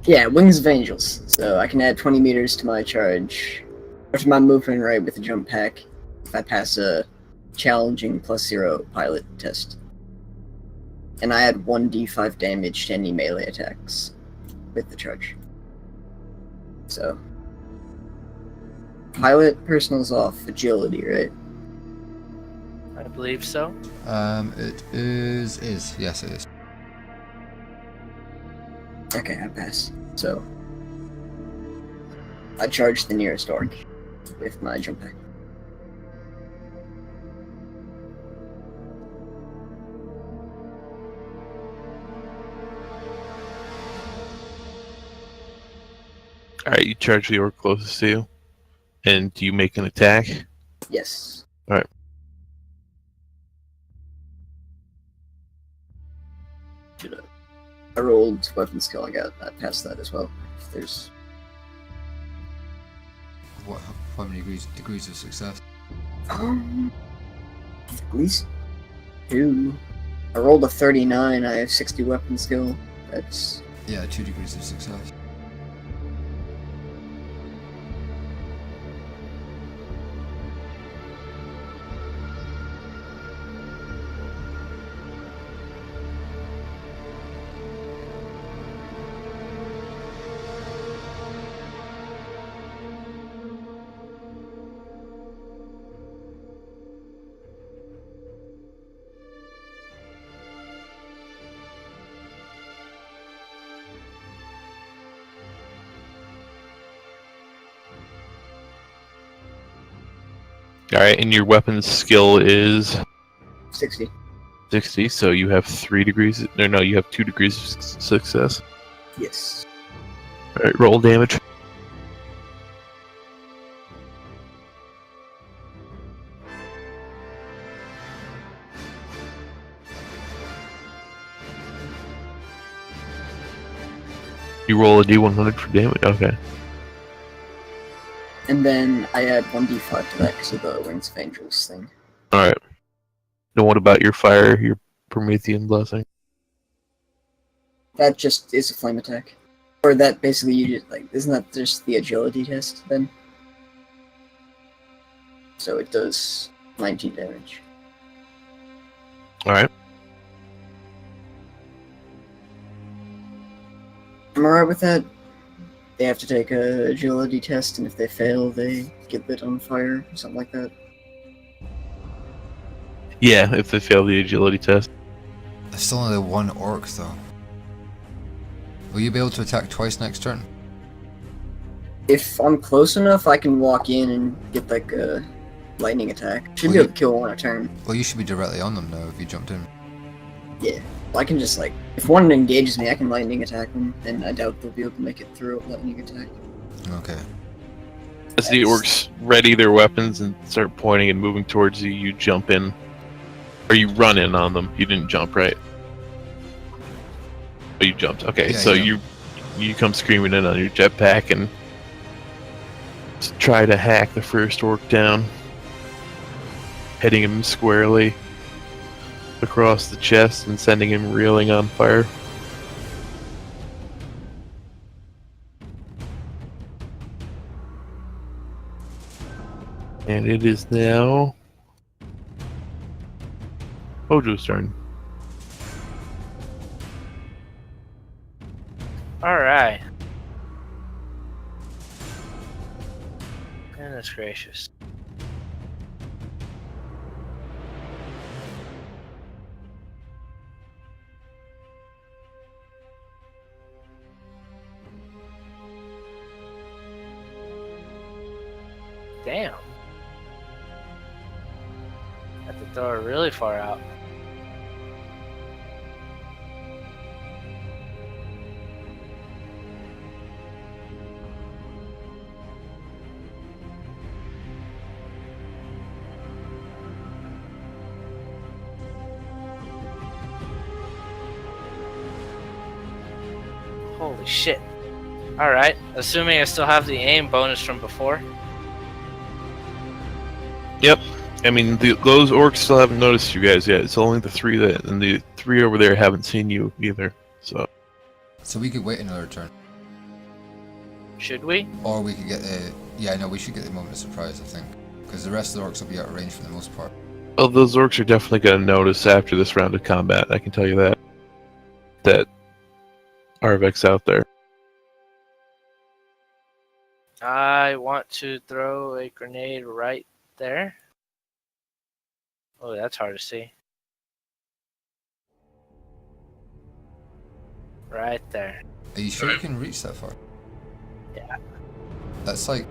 Yeah, Wings of Angels. So I can add 20 meters to my charge, or to my movement rate with a jump pack if I pass a challenging +0 pilot test. And I add 1d5 damage to any melee attacks with the charge. So, pilot, personal's off, agility, right? I believe so. It is. Yes, it is. Okay, I pass. So, I charge the nearest orc with my jump pack. Alright, you charge the orc closest to you. And do you make an attack? Yes. Alright. I rolled weapon skill. I passed that as well. If there's How many degrees of success? at least 2. I rolled a 39. I have 60 weapon skill. That's Yeah, 2 degrees of success. Alright, and your weapons skill is 60. 60, so you have 3 degrees. No, you have 2 degrees of success. Yes. Alright, roll damage. You roll a d100 for damage? Okay. And then I add 1d5 to that because of the Wings of Angels thing. Alright. Now what about your fire, your Promethean blessing? That just is a flame attack. Or that basically you just, like, isn't that just the agility test then? So it does 19 damage. Alright. I'm alright with that. They have to take a agility test, and if they fail, they get lit on fire, or something like that. Yeah, if they fail the agility test. There's still only 1 orc though. Will you be able to attack twice next turn? If I'm close enough, I can walk in and get like a lightning attack. Should be able to kill one a turn. Well, you should be directly on them now if you jumped in. Yeah. I can just like, if one engages me, I can lightning attack them, and I doubt they'll be able to make it through a lightning attack. Okay. As the orcs ready their weapons and start pointing and moving towards you, you jump in. Or you run in on them. You didn't jump, right? Oh, you jumped. Okay, Yeah, so yeah. you come screaming in on your jetpack and try to hack the first orc down, hitting him squarely across the chest and sending him reeling on fire. And it is now Hojo's turn. Alright. Goodness gracious. Damn. Have to throw it really far out. Holy shit. Alright, assuming I still have the aim bonus from before. Yep. I mean, those orcs still haven't noticed you guys yet. It's only the 3 that, and the 3 over there haven't seen you either. So we could wait another turn. Should we? Or we could get a... Yeah, no, we should get the moment of surprise, I think. Because the rest of the orcs will be out of range for the most part. well, those orcs are definitely going to notice after this round of combat. I can tell you that. That Arvek's out there. I want to throw a grenade right there. Oh, that's hard to see. Right there. Are you sure you can reach that far? Yeah. That's like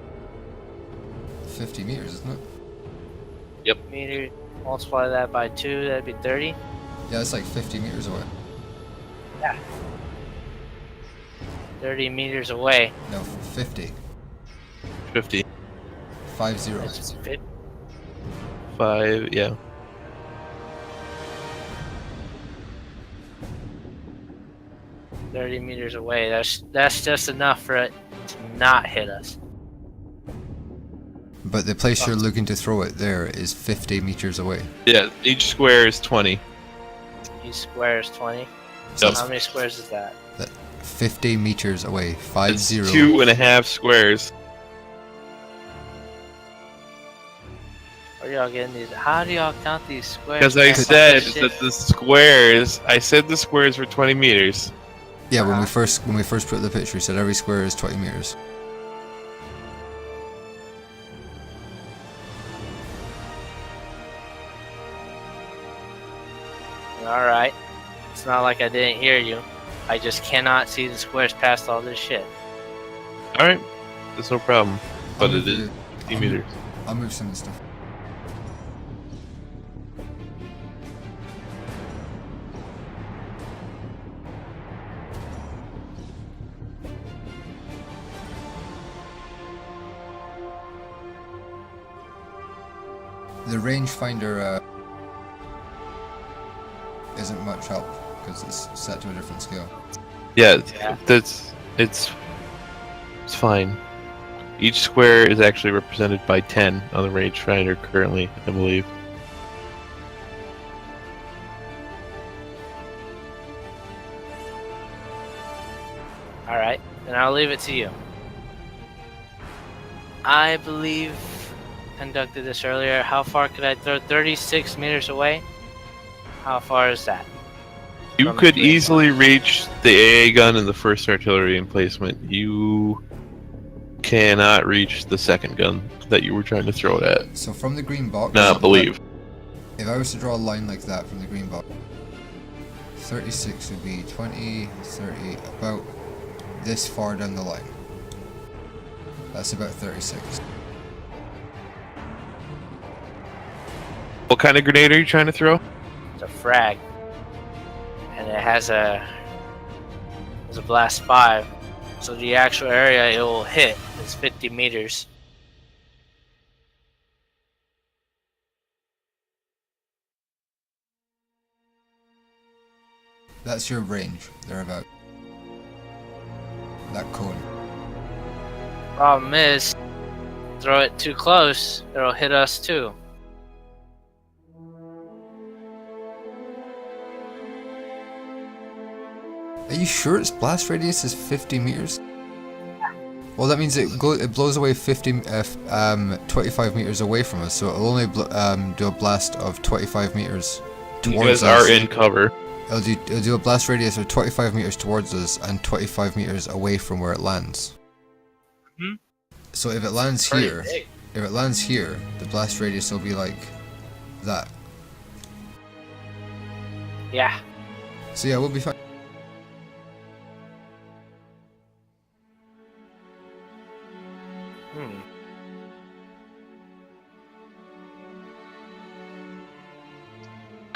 50 meters, isn't it? Meter, multiply that by 2, that'd be 30. Yeah, it's like 50 meters away. Yeah. 30 meters away. No, 50. 50. 50. It's 50. 5, yeah. $30 meters away. That's just enough for it to not hit us. But the place you're looking to throw it there is 50 meters away. Yeah, each square is 20. Each square is 20. Yep. How many squares is that? 50 meters away. 50. It's 2.5 squares. Where y'all getting these? How do y'all count these squares? Because I man? said Shit. that the squares. I said the squares were 20 meters. Yeah, when we first put the picture, we said every square is 20 meters. Alright. It's not like I didn't hear you. I just cannot see the squares past all this shit. Alright, that's no problem. But I'll it move is the- 50 I'll meters. I'll move some of the stuff. The rangefinder isn't much help because it's set to a different scale. Yeah, Yeah. it's fine. Each square is actually represented by 10 on the rangefinder currently, I believe. Alright, then I'll leave it to you. I believe conducted this earlier. How far could I throw? 36 meters away? How far is that? You From could the easily reach the AA gun and the first artillery emplacement. You cannot reach the second gun that you were trying to throw it at. So from the green box, Not believe. if I was to draw a line like that from the green box, 36 would be 20, 30, about this far down the line. That's about 36. What kind of grenade are you trying to throw? It's a frag. And it has a blast 5. So the actual area it will hit is 50 meters. That's your range, thereabout. That cone. Problem is, throw it too close, it'll hit us too. Are you sure its blast radius is 50 meters? Well, that means it blows away 25 meters away from us, so it'll only do a blast of 25 meters You towards guys us. are in cover. It'll do a blast radius of 25 meters towards us and 25 meters away from where it lands. Hmm? So if it lands Pretty here, big. the blast radius will be like that. Yeah. So yeah, we'll be fine.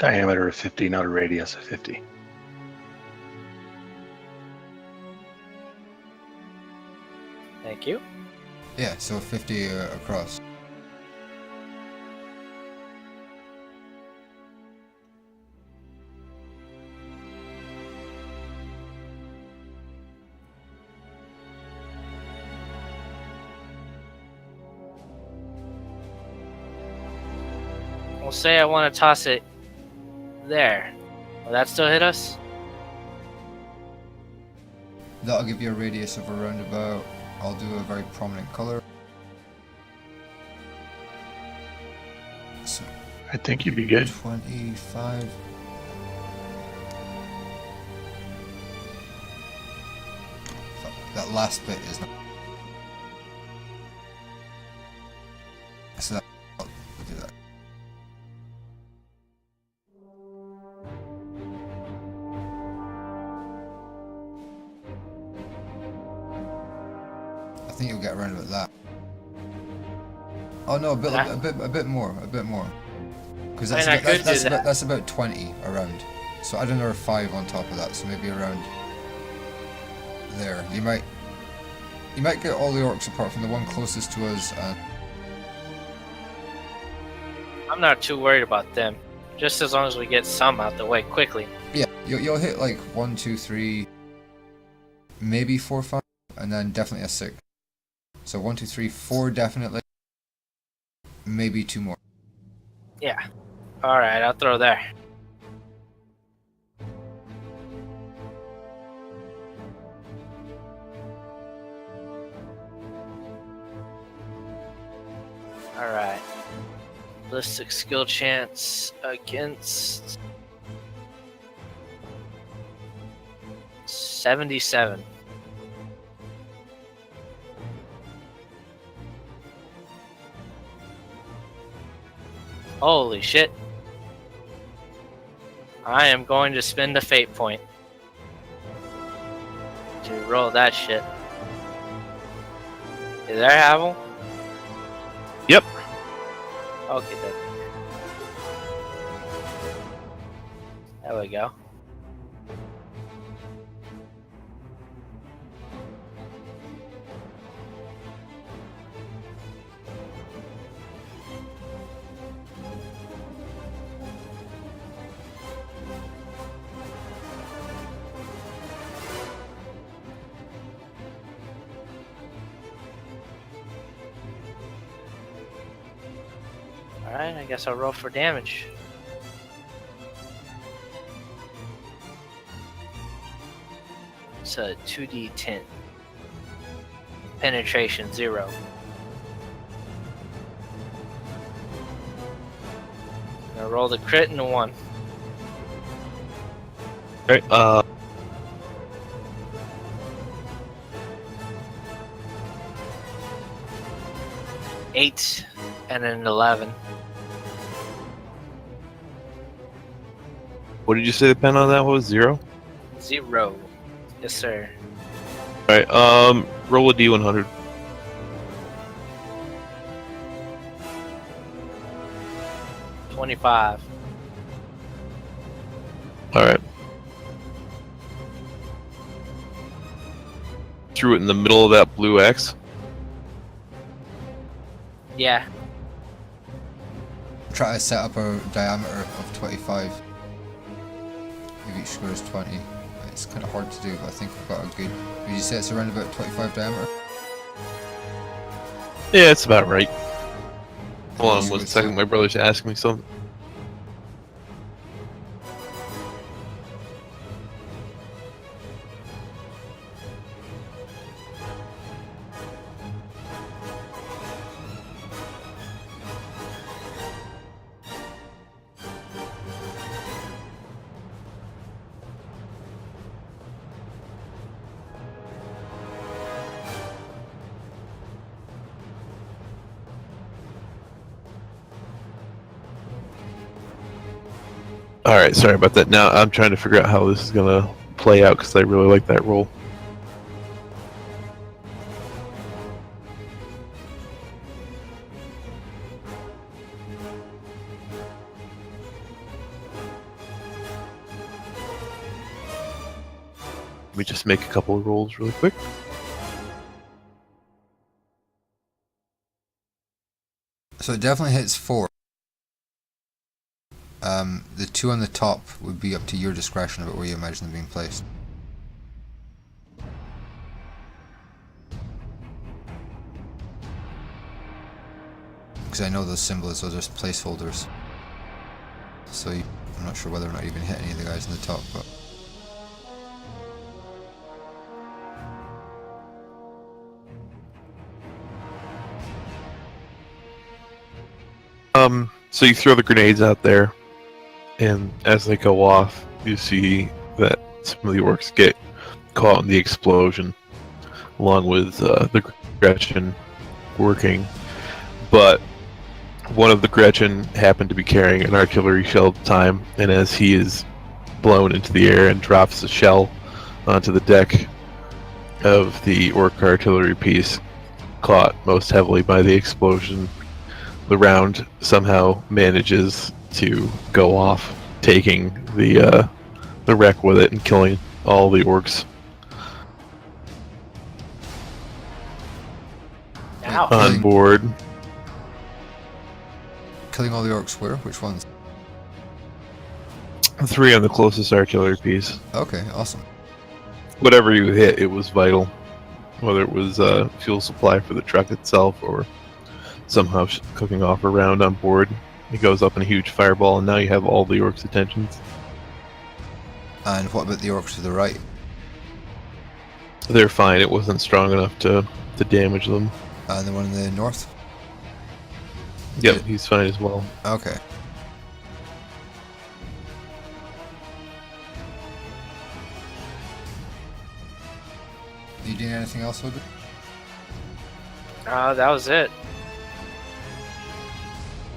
Diameter of 50, not a radius of 50. Thank you. Yeah, so 50 across. We'll say I want to toss it there. Will that still hit us? That'll give you a radius of around about, I'll do a very prominent color. So I think you'd be good. 25. That last bit is not. So that, I'll do that. I think you'll get around about that. Oh no, a bit more. Because that's about 20 around. So add another 5 on top of that, so maybe around there. You might get all the orcs apart from the one closest to us. I'm not too worried about them. Just as long as we get some out the way quickly. Yeah, you'll hit like 1, 2, 3, maybe 4, 5, and then definitely a 6. So 1, 2, 3, 4 definitely. Maybe 2 more. Yeah. Alright, I'll throw there. Alright. Ballistic skill chance against 77. Holy shit. I am going to spend a fate point to roll that shit. You there, Havel? Yep. Okay, then. There we go. Alright, I guess I'll roll for damage. It's a 2d10. Penetration 0. I roll the crit and a 1. Alright, 8 and an 11. what did you say the pen on that was? 0? 0. Yes, sir. Alright, roll a D100. $25. Alright. Threw it in the middle of that blue X. Yeah. Try to set up a diameter of 25. If each square is 20. It's kind of hard to do, but I think we've got a good. Would you say it's around about 25 diameter? Yeah, it's about right. Hold on So one it's, second, my brother's asking me something. Alright, sorry about that. Now I'm trying to figure out how this is gonna play out because I really like that roll. Let me just make a couple of rolls really quick. So it definitely hits 4. The 2 on the top would be up to your discretion about where you imagine them being placed. Because I know those symbols are just placeholders. So I'm not sure whether or not you even hit any of the guys in the top, but... So you throw the grenades out there, and as they go off, you see that some of the orcs get caught in the explosion, along with the Gretchen working. But one of the Gretchen happened to be carrying an artillery shell at the time, and as he is blown into the air and drops the shell onto the deck of the orc artillery piece, caught most heavily by the explosion, the round somehow manages to go off, taking the wreck with it and killing all the orcs Ow. on board. Killing all the orcs where? Which ones? 3 on the closest artillery piece. Okay, awesome. Whatever you hit, it was vital. Whether it was fuel supply for the truck itself or somehow cooking off a round on board. It goes up in a huge fireball, and now you have all the orcs' attentions. And what about the orcs to the right? They're fine. It wasn't strong enough to damage them. And the one in the north? Yep, he's fine as well. Okay. Are you doing anything else with it? That was it.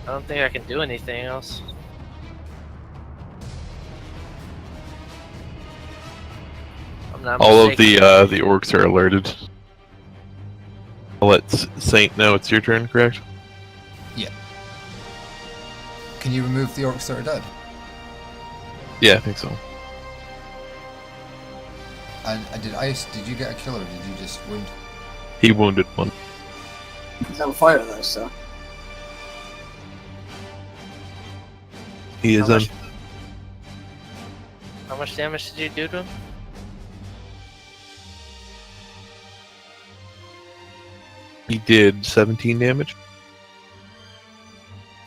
I don't think I can do anything else. I'm not All of mistaken. the orcs are alerted. I'll let Saint know it's your turn, correct? Can you remove the orcs that are dead? Yeah, I think so. And did you get a kill or did you just wound? He wounded one. He's on fire though, so. He is How on. much- How much damage did you do to him? He did 17 damage.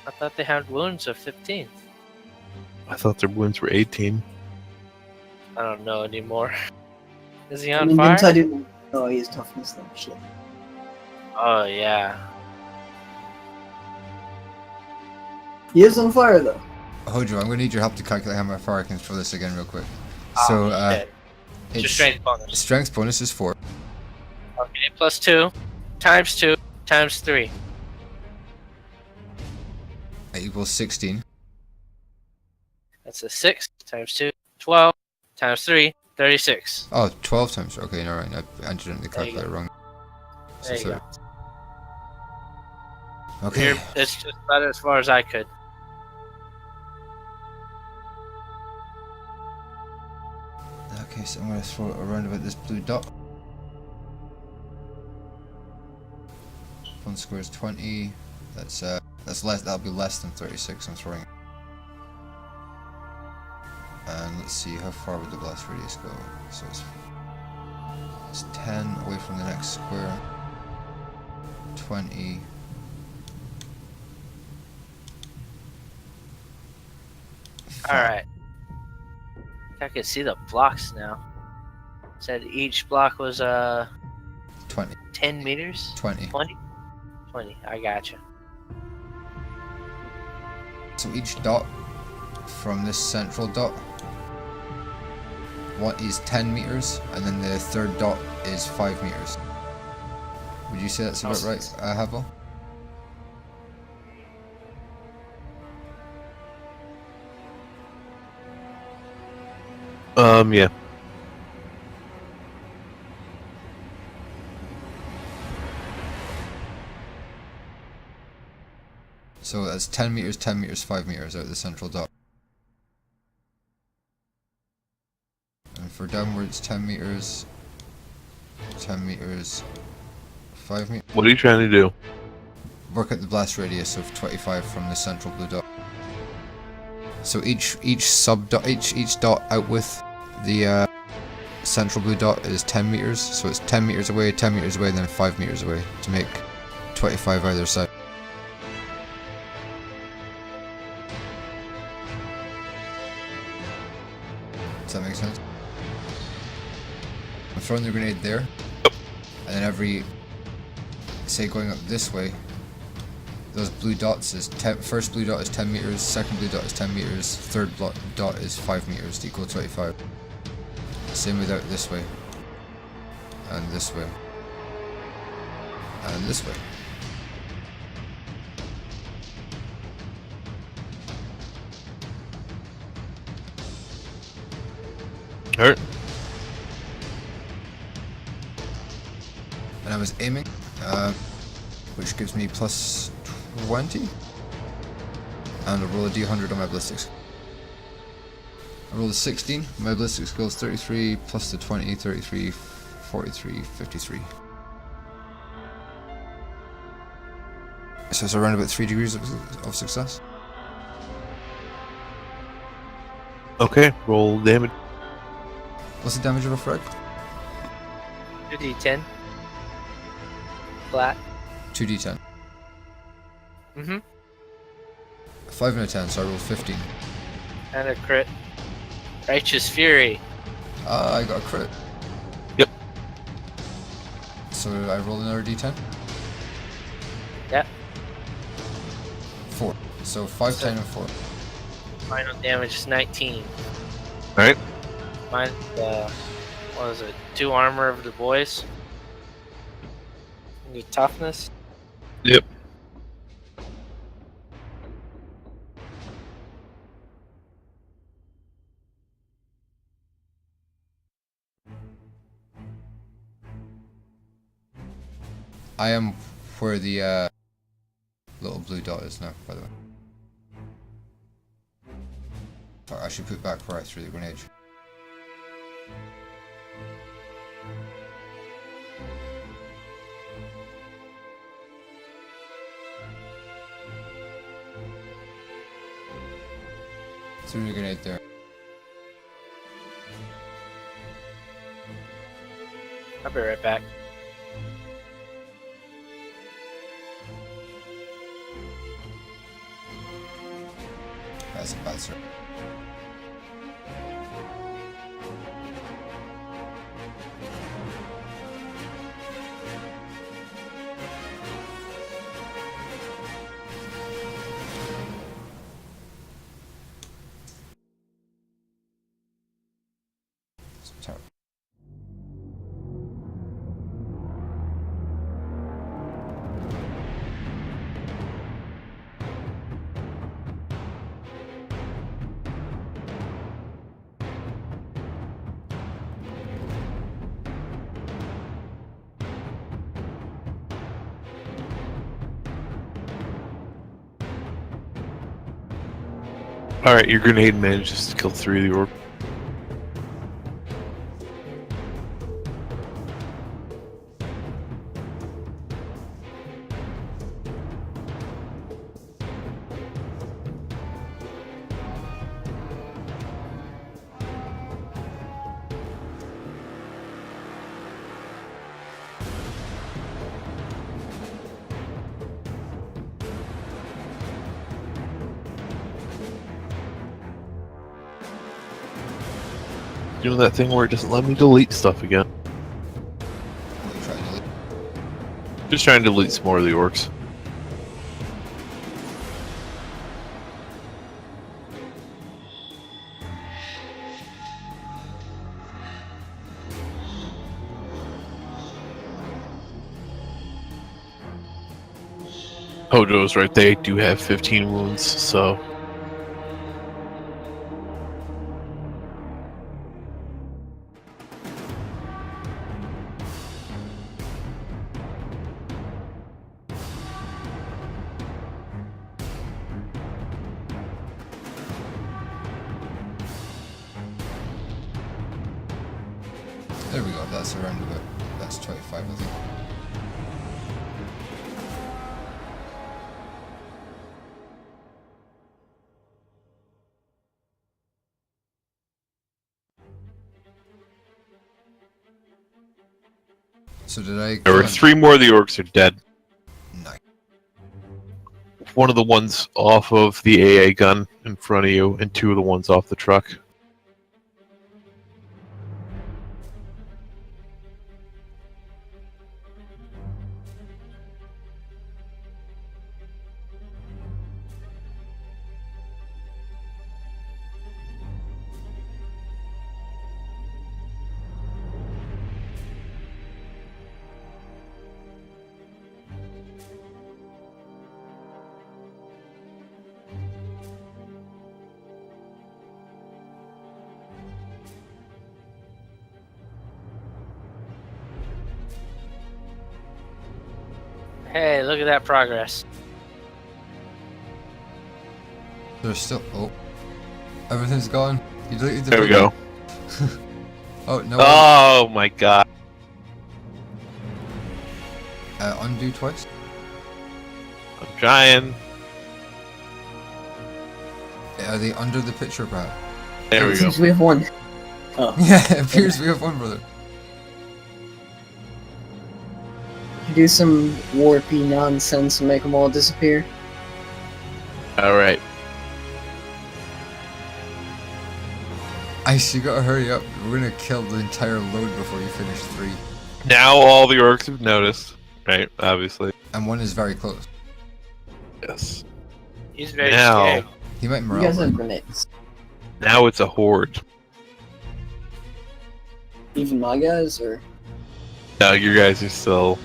I thought they had wounds of 15. I thought their wounds were 18. I don't know anymore. Is he I on mean, fire? didn't I do? Oh, he has toughness though. Shit. Oh yeah. He is on fire though. Hojo, I'm going to need your help to calculate how much far I can throw this again real quick. Oh, So, shit. Just strength bonus. strength bonus is 4. Okay, plus 2, times 2, times 3. That equals 16. That's a 6 times 2, 12 times 3, 36. Oh, 12 times. Okay, alright. I entered it in the There you calculator wrong. So There you go. Okay. You're, it's just about as far as I could. Okay, so I'm going to throw it around about this blue dot. 1 square is 20. That's less. That'll be less than 36. I'm throwing. And let's see how far would the blast radius go. So it's 10 away from the next square. 20. Alright. I can see the blocks now. Said each block was 20. 10 meters? 20. 20? 20, I gotcha. So each dot from this central dot, what is 10 meters, and then the third dot is 5 meters. Would you say that's about right, Havel? Yeah. So that's 10 meters, 10 meters, 5 meters out of the central dot. And For downwards, 10 meters, 10 meters, 5 meters. What are you trying to do? Work out the blast radius of 25 from the central blue dot. So each sub dot, each dot out with the central blue dot is 10 meters. So it's 10 meters away, 10 meters away, then 5 meters away to make 25 either side. Does that make sense? I'm throwing the grenade there, and then every, say going up this way, those blue dots is first blue dot is 10 meters, second blue dot is 10 meters, third dot is 5 meters to equal 25. Same with out this way, and this way, and this way. Alright. And I was aiming, which gives me plus 20, and I'll roll a d100 on my ballistics. I rolled a 16, my ballistic skill is 33, plus the 20, 33, 43, 53. So it's around about 3 degrees of success. Okay, roll damage. What's the damage of a frag? 2d10. Flat. 2d10. Mm-hmm. 5 and a 10, so I rolled 15. And a crit. Righteous Fury. Ah, I got a crit. Yep. So I roll another d10? Yep. 4. So 5, 10, and 4. Final damage is 19. Alright. Mine, what was it? 2 armor of the boys. Any toughness? Yep. I am where the little blue dot is now, by the way. I should put back where I threw the grenade. Threw the grenade there. I'll be right back. That's a bad start. Alright, your grenade manages to kill 3 of the orc. Doing that thing where it doesn't let me delete stuff again. What are you trying to do? Just trying to delete some more of the orcs. Hojo's right, they do have 15 wounds, so... There we go, that's around about, that's 25 I think. So did I There were kill 3 more of the orcs are dead. Nice. One of the ones off of the AA gun in front of you, and 2 of the ones off the truck. Hey, look at that progress. There's still, oh. Everything's gone. You deleted the There we video. go. Oh, no. Oh my god. Undo twice. I'm trying. Are they under the picture, Brad? There we go. Seems we have one. Oh. Yeah, it appears we have one, brother. Do some warpy nonsense and make them all disappear. Alright. Ice, you gotta hurry up. We're gonna kill the entire load before you finish 3. Now all the orcs have noticed. Right, obviously. And one is very close. Yes. He's very Now. scared. He might You morale guys have burn. grenades. Now it's a horde. Even my guys, or No, you guys are still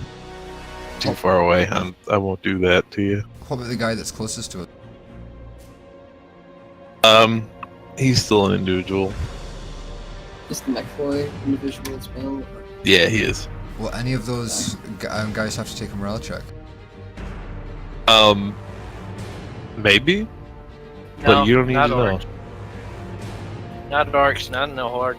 too far away. I won't do that to you. What about the guy that's closest to it? He's still an individual. just the McFoy individual as well? Or... Yeah, he is. Will any of those guys have to take a morale check? Maybe? No, But you don't need not to orcs. know. Not orcs, not in the horde.